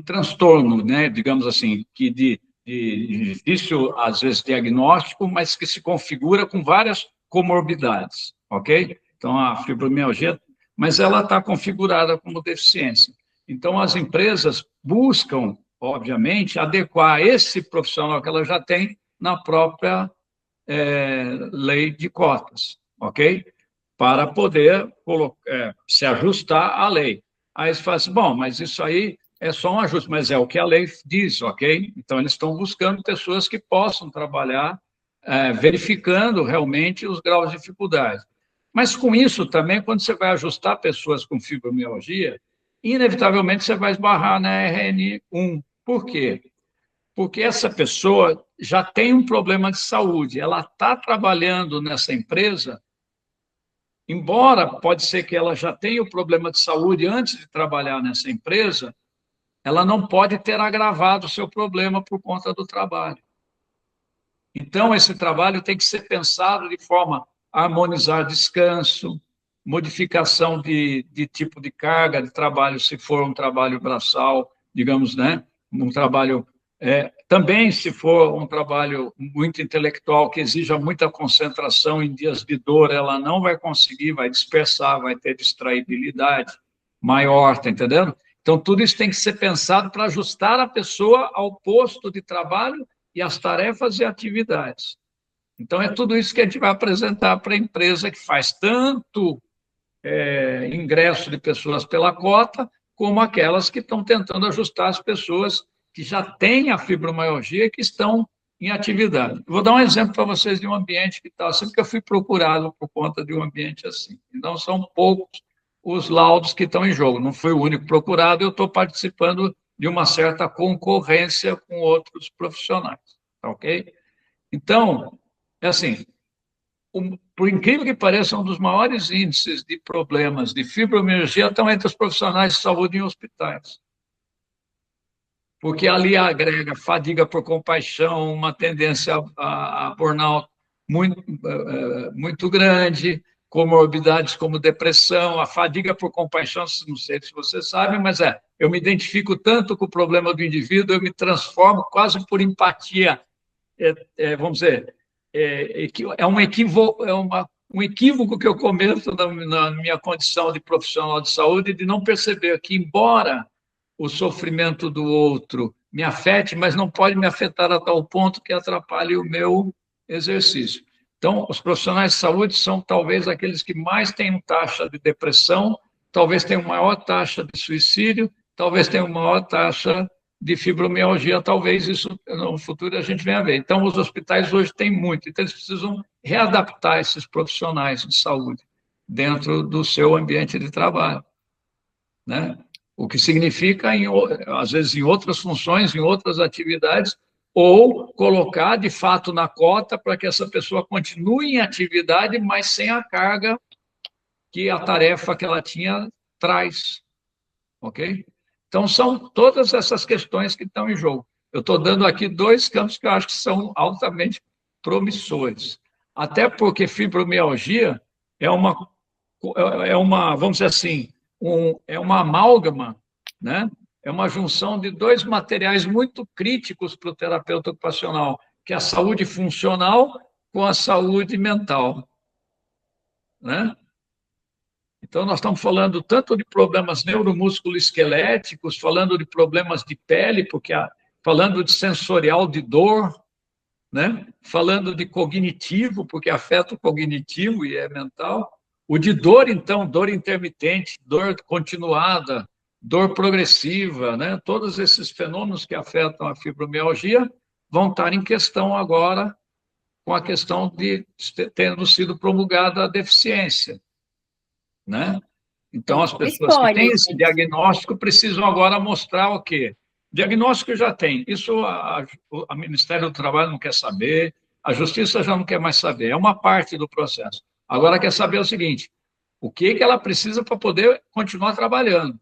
[SPEAKER 2] transtorno, né? Digamos assim, que de difícil, às vezes, diagnóstico, mas que se configura com várias comorbidades, ok? Então, a fibromialgia, mas ela está configurada como deficiência. Então, as empresas buscam, obviamente, adequar esse profissional que ela já tem na própria lei de cotas, ok? Para poder se ajustar à lei. Aí você fala assim, bom, mas isso aí é só um ajuste, mas é o que a lei diz, ok? Então, eles estão buscando pessoas que possam trabalhar verificando realmente os graus de dificuldade. Mas, com isso, também, quando você vai ajustar pessoas com fibromialgia, inevitavelmente você vai esbarrar na RN1. Por quê? Porque essa pessoa já tem um problema de saúde, ela está trabalhando nessa empresa, embora pode ser que ela já tenha o problema de saúde antes de trabalhar nessa empresa, ela não pode ter agravado o seu problema por conta do trabalho. Então, esse trabalho tem que ser pensado de forma a harmonizar descanso, modificação de tipo de carga de trabalho, se for um trabalho braçal, digamos, né? Um trabalho... também, se for um trabalho muito intelectual, que exija muita concentração em dias de dor, ela não vai conseguir, vai dispersar, vai ter distraibilidade maior, tá entendendo? Então, tudo isso tem que ser pensado para ajustar a pessoa ao posto de trabalho e às tarefas e atividades. Então, é tudo isso que a gente vai apresentar para a empresa que faz tanto ingresso de pessoas pela cota, como aquelas que estão tentando ajustar as pessoas que já têm a fibromialgia e que estão em atividade. Vou dar um exemplo para vocês de um ambiente que está, sempre que eu fui procurado por conta de um ambiente assim. Então, são poucos os laudos que estão em jogo. Não fui o único procurado, eu estou participando de uma certa concorrência com outros profissionais, ok? Então, é assim, por incrível que pareça, um dos maiores índices de problemas de fibromialgia estão entre os profissionais de saúde em hospitais. Porque ali agrega fadiga por compaixão, uma tendência a burnout muito grande, comorbidades como depressão, a fadiga por compaixão, não sei se vocês sabem, mas eu me identifico tanto com o problema do indivíduo, eu me transformo quase por empatia, vamos dizer, um equívoco que eu cometo na minha condição de profissional de saúde, de não perceber que, embora o sofrimento do outro me afete, mas não pode me afetar a tal ponto que atrapalhe o meu exercício. Então, os profissionais de saúde são talvez aqueles que mais têm taxa de depressão, talvez tenham maior taxa de suicídio, talvez tenham maior taxa de fibromialgia, talvez isso no futuro a gente venha a ver. Então, os hospitais hoje têm muito, então eles precisam readaptar esses profissionais de saúde dentro do seu ambiente de trabalho, né? O que significa, às vezes, em outras funções, em outras atividades, ou colocar, de fato, na cota para que essa pessoa continue em atividade, mas sem a carga que a tarefa que ela tinha traz, ok? Então, são todas essas questões que estão em jogo. Eu estou dando aqui 2 campos que eu acho que são altamente promissores, até porque fibromialgia é uma, vamos dizer assim, é uma amálgama, né? É uma junção de 2 materiais muito críticos para o terapeuta ocupacional, que é a saúde funcional com a saúde mental, né? Então, nós estamos falando tanto de problemas neuromusculoesqueléticos, falando de problemas de pele, falando de sensorial de dor, né? Falando de cognitivo, porque afeta o cognitivo e é mental. O de dor, então, dor intermitente, dor continuada, dor progressiva, né? Todos esses fenômenos que afetam a fibromialgia vão estar em questão agora com a questão de tendo sido promulgada a deficiência, né? Então, as pessoas que têm esse diagnóstico precisam agora mostrar o quê? Diagnóstico já tem. Isso a Ministério do Trabalho não quer saber, a Justiça já não quer mais saber. É uma parte do processo. Agora quer saber o seguinte, o que ela precisa para poder continuar trabalhando?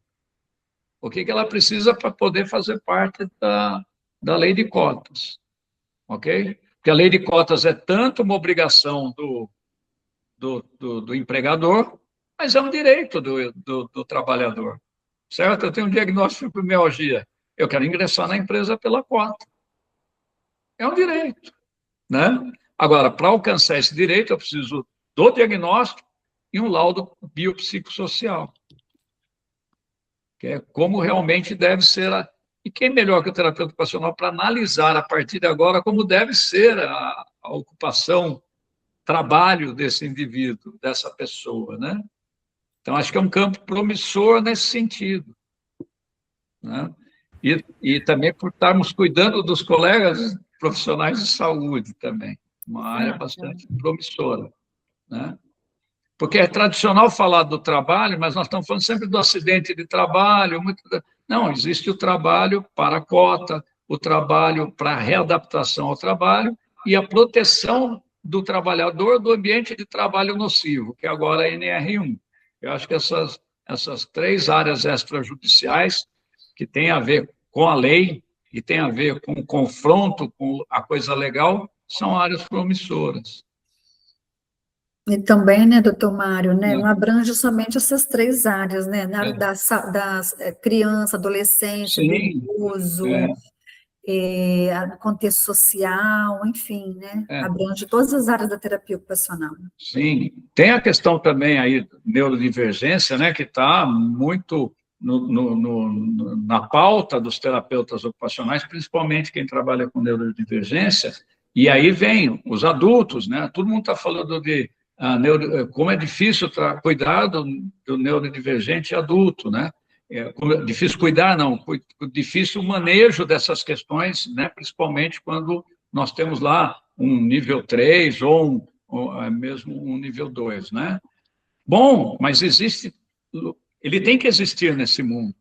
[SPEAKER 2] O que ela precisa para poder fazer parte da lei de cotas? Ok? Porque a lei de cotas é tanto uma obrigação do empregador, mas é um direito do trabalhador, certo? Eu tenho um diagnóstico de fibromialgia, eu quero ingressar na empresa pela cota. É um direito, né? Agora, para alcançar esse direito, eu preciso do diagnóstico e um laudo biopsicossocial, que é como realmente deve ser E quem melhor que o terapeuta ocupacional para analisar a partir de agora como deve ser a ocupação, trabalho desse indivíduo, dessa pessoa, né? Então, acho que é um campo promissor nesse sentido, né? E também por estarmos cuidando dos colegas profissionais de saúde também, uma área bastante promissora, né? Porque é tradicional falar do trabalho, mas nós estamos falando sempre do acidente de trabalho. Não, existe o trabalho para a cota, o trabalho para a readaptação ao trabalho e a proteção do trabalhador do ambiente de trabalho nocivo, que agora é a NR1. Eu acho que essas 3 áreas extrajudiciais, que têm a ver com a lei e têm a ver com o confronto com a coisa legal, são áreas promissoras.
[SPEAKER 3] E também, né, doutor Mário, né, não abrange somente essas 3 áreas, né, das criança, adolescência, do idoso, contexto social, enfim, né, abrange todas as áreas da terapia ocupacional.
[SPEAKER 2] Sim, tem a questão também aí, neurodivergência, né, que está muito na pauta dos terapeutas ocupacionais, principalmente quem trabalha com neurodivergência, e aí vem os adultos, né, todo mundo está falando de como é difícil cuidar do neurodivergente adulto, né? Difícil cuidar, não, difícil o manejo dessas questões, né? Principalmente quando nós temos lá um nível 3 ou mesmo um nível 2, né? Bom, mas ele tem que existir nesse mundo,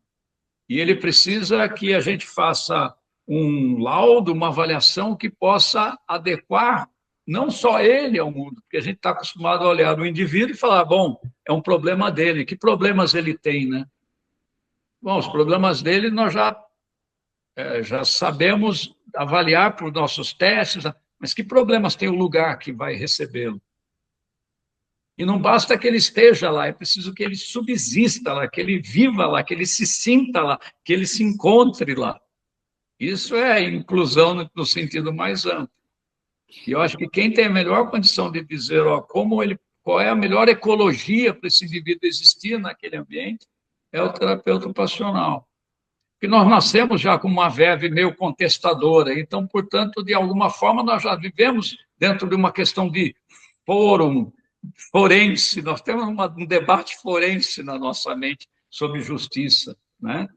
[SPEAKER 2] e ele precisa que a gente faça um laudo, uma avaliação que possa adequar não só ele ao mundo, porque a gente está acostumado a olhar o indivíduo e falar, bom, é um problema dele. Que problemas ele tem, né? Bom, os problemas dele nós já sabemos avaliar por nossos testes, mas que problemas tem o lugar que vai recebê-lo? E não basta que ele esteja lá, é preciso que ele subsista lá, que ele viva lá, que ele se sinta lá, que ele se encontre lá. Isso é inclusão no sentido mais amplo. E eu acho que quem tem a melhor condição de dizer qual é a melhor ecologia para esse indivíduo existir naquele ambiente é o terapeuta ocupacional. Porque nós nascemos já com uma verve meio contestadora, então, portanto, de alguma forma, nós já vivemos dentro de uma questão de fórum, forense, nós temos um debate forense na nossa mente sobre justiça, né?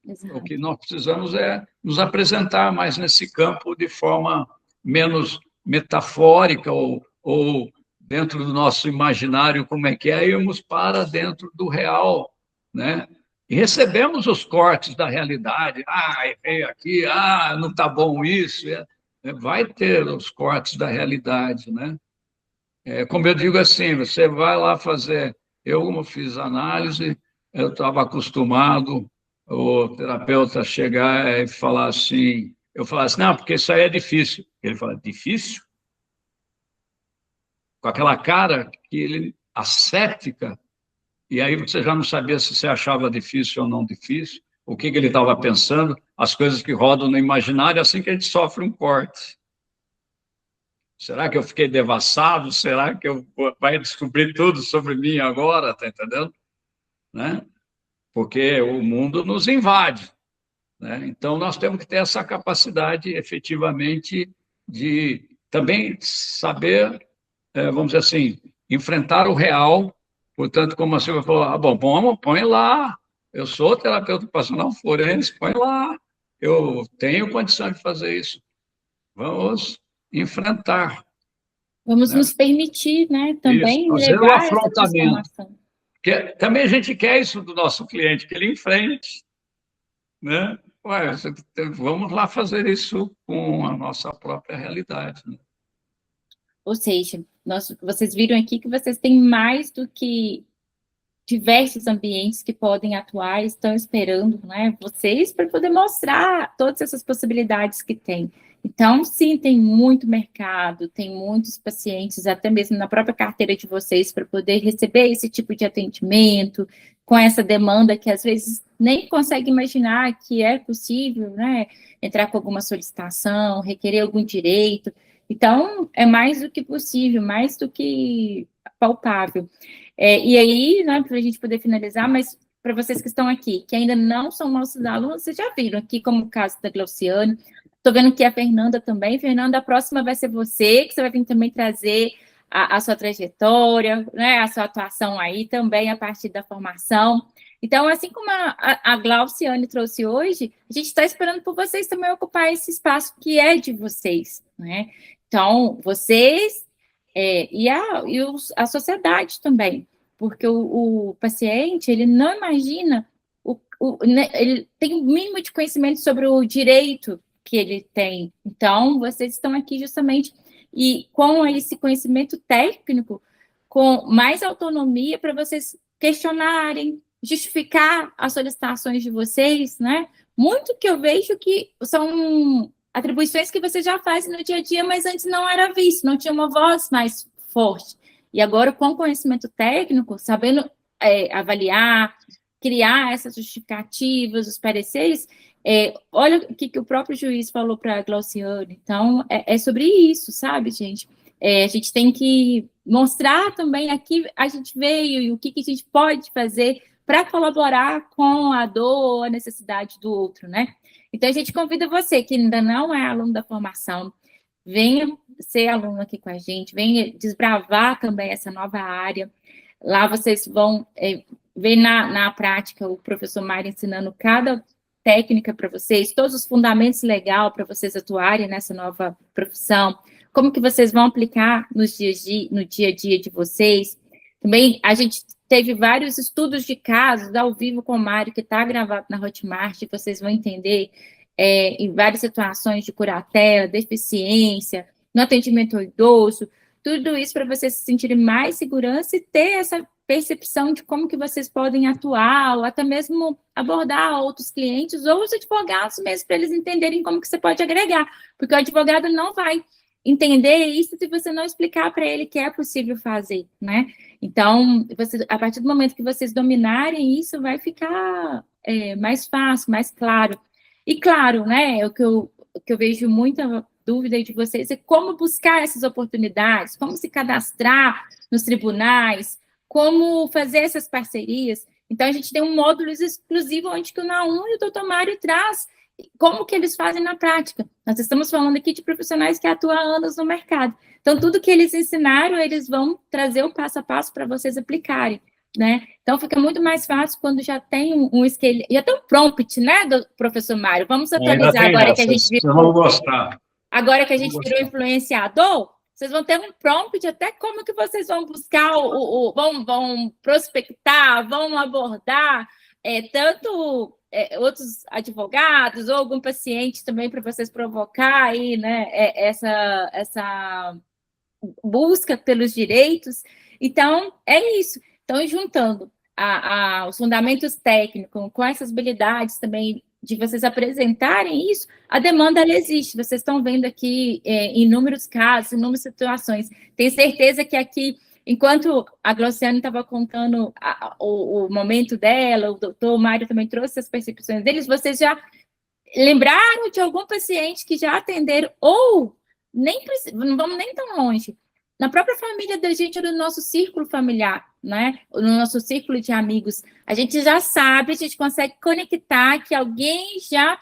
[SPEAKER 1] Exato.
[SPEAKER 2] O que nós precisamos é nos apresentar mais nesse campo de forma menos metafórica ou dentro do nosso imaginário, como é que é, irmos para dentro do real, né? E recebemos os cortes da realidade. Ah, errei aqui, ah, não está bom isso. Vai ter os cortes da realidade, né? Como eu digo assim, você vai lá fazer... Eu, como fiz análise, eu estava acostumado o terapeuta chegar e falar assim... Eu falava assim, não, porque isso aí é difícil. Ele fala, difícil? Com aquela cara que ele ascética, e aí você já não sabia se você achava difícil ou não difícil, o que ele estava pensando, as coisas que rodam no imaginário, assim que a gente sofre um corte. Será que eu fiquei devassado? Será que eu vai descobrir tudo sobre mim agora? Tá entendendo? Né? Porque o mundo nos invade, né? Então nós temos que ter essa capacidade, efetivamente, de também saber, vamos dizer assim, enfrentar o real. Portanto, como a Silvia falou, bom, põe lá. Eu sou terapeuta ocupacional forense, põe lá. Eu tenho condição de fazer isso. Vamos enfrentar.
[SPEAKER 1] Vamos
[SPEAKER 2] Né?
[SPEAKER 1] nos permitir, né, também
[SPEAKER 2] isso, fazer o
[SPEAKER 1] levar essa
[SPEAKER 2] afrontamento.
[SPEAKER 1] transformação.
[SPEAKER 2] Porque também a gente quer isso do nosso cliente, que ele enfrente. Né? Ué, vamos lá fazer isso com a nossa própria realidade. Né?
[SPEAKER 1] Ou seja, vocês viram aqui que vocês têm mais do que diversos ambientes que podem atuar, estão esperando, né, vocês para poder mostrar todas essas possibilidades que tem. Então, sim, tem muito mercado, tem muitos pacientes, até mesmo na própria carteira de vocês, para poder receber esse tipo de atendimento, com essa demanda que às vezes nem consegue imaginar que é possível, né, entrar com alguma solicitação, requerer algum direito. Então, é mais do que possível, mais do que palpável. E aí, né, para a gente poder finalizar, mas para vocês que estão aqui, que ainda não são nossos alunos, vocês já viram aqui, como o caso da Glauciane, estou vendo que a Fernanda também. Fernanda, a próxima vai ser você, que você vai vir também trazer a sua trajetória, né, a sua atuação aí também a partir da formação. Então, assim como a Glauciane trouxe hoje, a gente está esperando por vocês também ocupar esse espaço que é de vocês, né? Então, vocês e a sociedade também, porque o paciente, ele não imagina, né, ele tem o mínimo de conhecimento sobre o direito que ele tem. Então, vocês estão aqui justamente, e com esse conhecimento técnico, com mais autonomia para vocês questionarem, justificar as solicitações de vocês, né? Muito que eu vejo que são atribuições que você já faz no dia a dia, mas antes não era visto, não tinha uma voz mais forte. E agora, com conhecimento técnico, sabendo avaliar, criar essas justificativas, os pareceres, olha o que o próprio juiz falou para a Glauciane. Então, é sobre isso, sabe, gente? A gente tem que mostrar também aqui a gente veio e o que a gente pode fazer para colaborar com a dor, a necessidade do outro, né? Então, a gente convida você, que ainda não é aluno da formação, venha ser aluno aqui com a gente, venha desbravar também essa nova área. Lá vocês vão ver na prática o professor Mário ensinando cada técnica para vocês, todos os fundamentos legais para vocês atuarem nessa nova profissão, como que vocês vão aplicar no dia a dia de vocês. Também a gente teve vários estudos de casos ao vivo com o Mário, que está gravado na Hotmart, vocês vão entender em várias situações de curatela, deficiência, no atendimento ao idoso, tudo isso para vocês se sentirem mais segurança e ter essa percepção de como que vocês podem atuar, ou até mesmo abordar outros clientes, ou os advogados mesmo, para eles entenderem como que você pode agregar, porque o advogado não vai entender isso se você não explicar para ele que é possível fazer, né? Então, a partir do momento que vocês dominarem isso, vai ficar mais fácil, mais claro. E claro, né, o que eu vejo muita dúvida aí de vocês é como buscar essas oportunidades, como se cadastrar nos tribunais, como fazer essas parcerias. Então, a gente tem um módulo exclusivo onde que o Naum e o Dr. Mário traz como que eles fazem na prática. Nós estamos falando aqui de profissionais que atuam há anos no mercado. Então, tudo que eles ensinaram, eles vão trazer o passo a passo para vocês aplicarem. né? Então, fica muito mais fácil quando já tem um esqueleto, já tem um prompt, né, do professor Mário? Vamos atualizar agora que a gente
[SPEAKER 2] Vocês vão gostar.
[SPEAKER 1] Agora que a gente virou influenciador, vocês vão ter um prompt até como que vocês vão buscar, vão prospectar, vão abordar tanto outros advogados ou algum paciente também para vocês provocar aí, né, essa busca pelos direitos. Então, é isso. Então, juntando os fundamentos técnicos com essas habilidades também de vocês apresentarem isso, a demanda ela existe. Vocês estão vendo aqui inúmeros casos, inúmeras situações. Tenho certeza que aqui, enquanto a Glauciane estava contando o momento dela, o doutor Mário também trouxe as percepções deles, vocês já lembraram de algum paciente que já atenderam, ou não vamos nem tão longe, na própria família da gente, no nosso círculo familiar, né? No nosso círculo de amigos, a gente já sabe, a gente consegue conectar que alguém já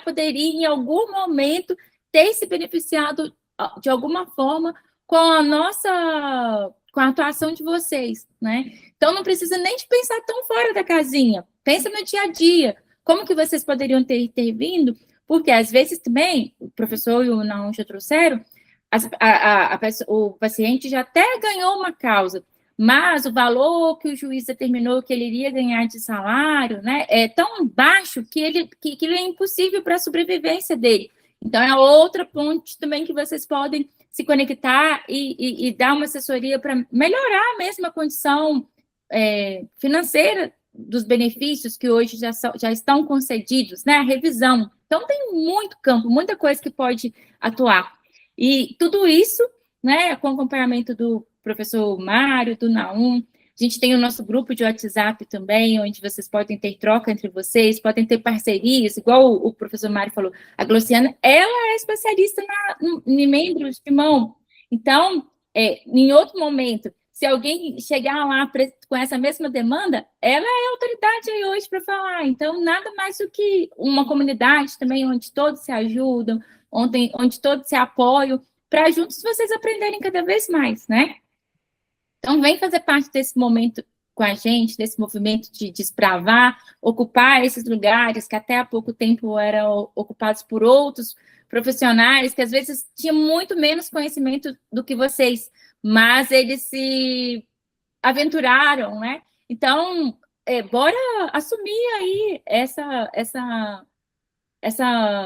[SPEAKER 1] poderia, em algum momento, ter se beneficiado de alguma forma com a atuação de vocês, né? Então, não precisa nem de pensar tão fora da casinha. Pensa no dia a dia. Como que vocês poderiam ter intervindo? Porque, às vezes, também, o professor e o Naum já trouxeram, o paciente já até ganhou uma causa, mas o valor que o juiz determinou que ele iria ganhar de salário, né, é tão baixo que aquilo é impossível para a sobrevivência dele. Então, é outra ponte também que vocês podem se conectar e dar uma assessoria para melhorar mesmo a condição financeira dos benefícios que hoje já estão concedidos, né, a revisão. Então, tem muito campo, muita coisa que pode atuar. E tudo isso, né, com o acompanhamento do professor Mário, do Naum, a gente tem o nosso grupo de WhatsApp também, onde vocês podem ter troca entre vocês, podem ter parcerias, igual o professor Mário falou, a Glauciane, ela é especialista em membros de mão. Então, em outro momento, se alguém chegar lá com essa mesma demanda, ela é autoridade aí hoje para falar. Então, nada mais do que uma comunidade também, onde todos se ajudam, onde todos se apoiam, para juntos vocês aprenderem cada vez mais, né? Então, vem fazer parte desse momento com a gente, desse movimento de desbravar, ocupar esses lugares que até há pouco tempo eram ocupados por outros profissionais, que às vezes tinham muito menos conhecimento do que vocês, mas eles se aventuraram, né? Então, bora assumir aí essa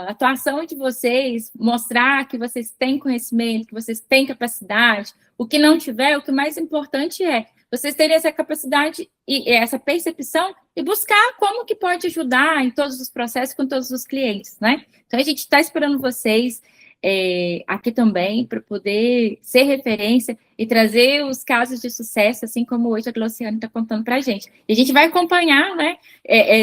[SPEAKER 1] atuação de vocês, mostrar que vocês têm conhecimento, que vocês têm capacidade. O que não tiver, o que mais importante é vocês terem essa capacidade e essa percepção e buscar como que pode ajudar em todos os processos com todos os clientes, né? Então, a gente está esperando vocês aqui também para poder ser referência e trazer os casos de sucesso, assim como hoje a Glauciane está contando para a gente. E a gente vai acompanhar, né,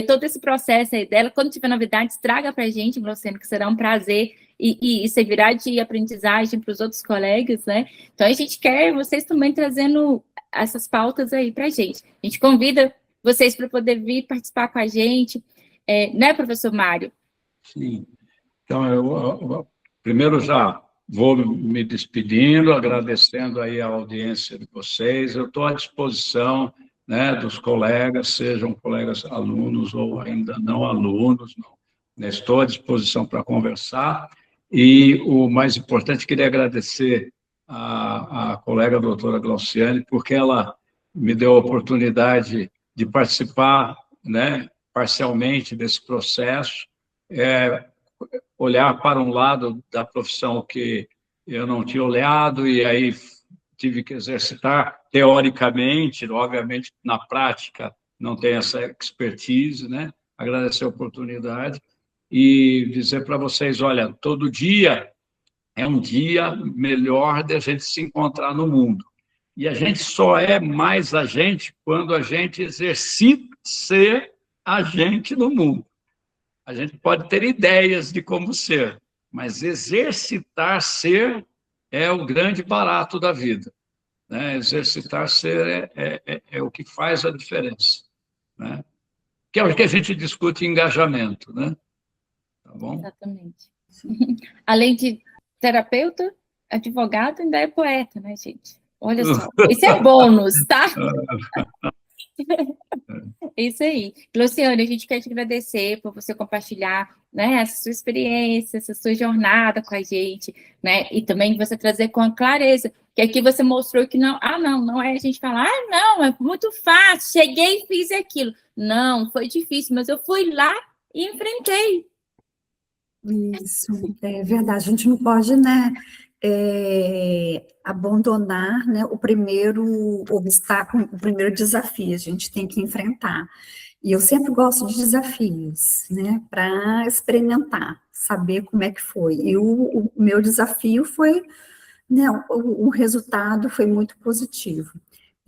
[SPEAKER 1] todo esse processo aí dela. Quando tiver novidades, traga para a gente, Glauciane, que será um prazer e servirá de aprendizagem para os outros colegas, né? Então, a gente quer vocês também trazendo essas pautas aí para a gente. A gente convida vocês para poder vir participar com a gente, né, professor Mário?
[SPEAKER 2] Sim. Então, eu primeiro já vou me despedindo, agradecendo aí a audiência de vocês. Eu estou à disposição, né, dos colegas, sejam colegas alunos ou ainda não alunos, não. Estou à disposição para conversar. E o mais importante, queria agradecer a colega doutora Glauciane, porque ela me deu a oportunidade de participar, né, parcialmente desse processo, olhar para um lado da profissão que eu não tinha olhado, e aí tive que exercitar teoricamente, obviamente na prática não tem essa expertise, né? Agradecer a oportunidade e dizer para vocês, olha, todo dia é um dia melhor de a gente se encontrar no mundo. E a gente só é mais a gente quando a gente exercita ser a gente no mundo. A gente pode ter ideias de como ser, mas exercitar ser é o grande barato da vida, né? Exercitar ser é o que faz a diferença, né? Que é o que a gente discute em engajamento, né? Tá bom?
[SPEAKER 1] Exatamente. Além de terapeuta, advogado, ainda é poeta, né, gente? Olha só, isso é bônus, tá? É isso aí. Luciane, a gente quer te agradecer por você compartilhar, né, essa sua experiência, essa sua jornada com a gente, né, e também você trazer com clareza, que aqui você mostrou que não, não é a gente falar, não, é muito fácil, cheguei e fiz aquilo. Não, foi difícil, mas eu fui lá e enfrentei.
[SPEAKER 3] Isso, é verdade. A gente não pode, né, abandonar, né, o primeiro obstáculo, o primeiro desafio. A gente tem que enfrentar. E eu sempre gosto de desafios, né, para experimentar, saber como é que foi. E o meu desafio foi, né, o resultado foi muito positivo.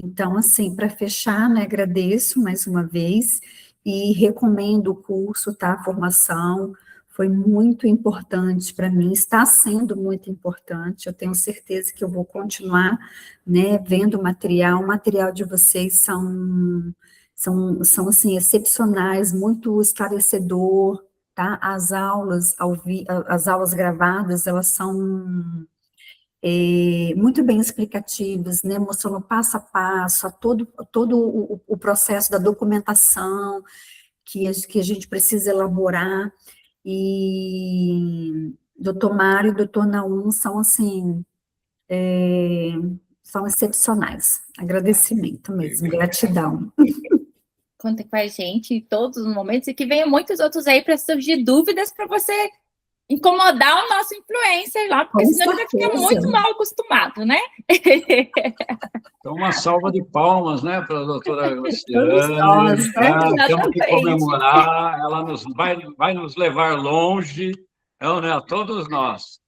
[SPEAKER 3] Então, assim, para fechar, né, agradeço mais uma vez e recomendo o curso, tá, a formação, foi muito importante para mim, está sendo muito importante, eu tenho certeza que eu vou continuar, né, vendo o material de vocês são assim, excepcionais, muito esclarecedor, tá, as aulas gravadas, elas são muito bem explicativas, né, mostrando passo a passo, todo o processo da documentação que a gente precisa elaborar, e doutor Mário e doutor Naum são, assim, são excepcionais. Agradecimento mesmo, gratidão.
[SPEAKER 1] Conta com a gente em todos os momentos e que venham muitos outros aí para surgir dúvidas para você incomodar o nosso influencer lá, porque
[SPEAKER 3] Com
[SPEAKER 1] senão ele vai ficar muito mal acostumado, né?
[SPEAKER 2] Então, uma salva de palmas, né, para a doutora
[SPEAKER 3] Todos
[SPEAKER 2] Luciane.
[SPEAKER 3] nós, né?
[SPEAKER 2] Temos que
[SPEAKER 1] Exatamente.
[SPEAKER 2] comemorar, ela vai nos levar longe, né, a todos nós.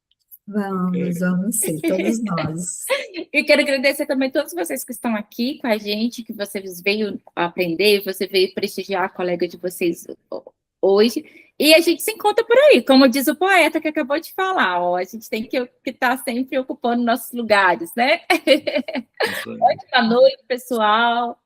[SPEAKER 3] Vamos sim, todos nós.
[SPEAKER 1] E quero agradecer também a todos vocês que estão aqui com a gente, que vocês veio aprender, você veio prestigiar a colega de vocês hoje, e a gente se encontra por aí, como diz o poeta que acabou de falar, ó, a gente tem que estar sempre ocupando nossos lugares, né? Ótima noite, pessoal.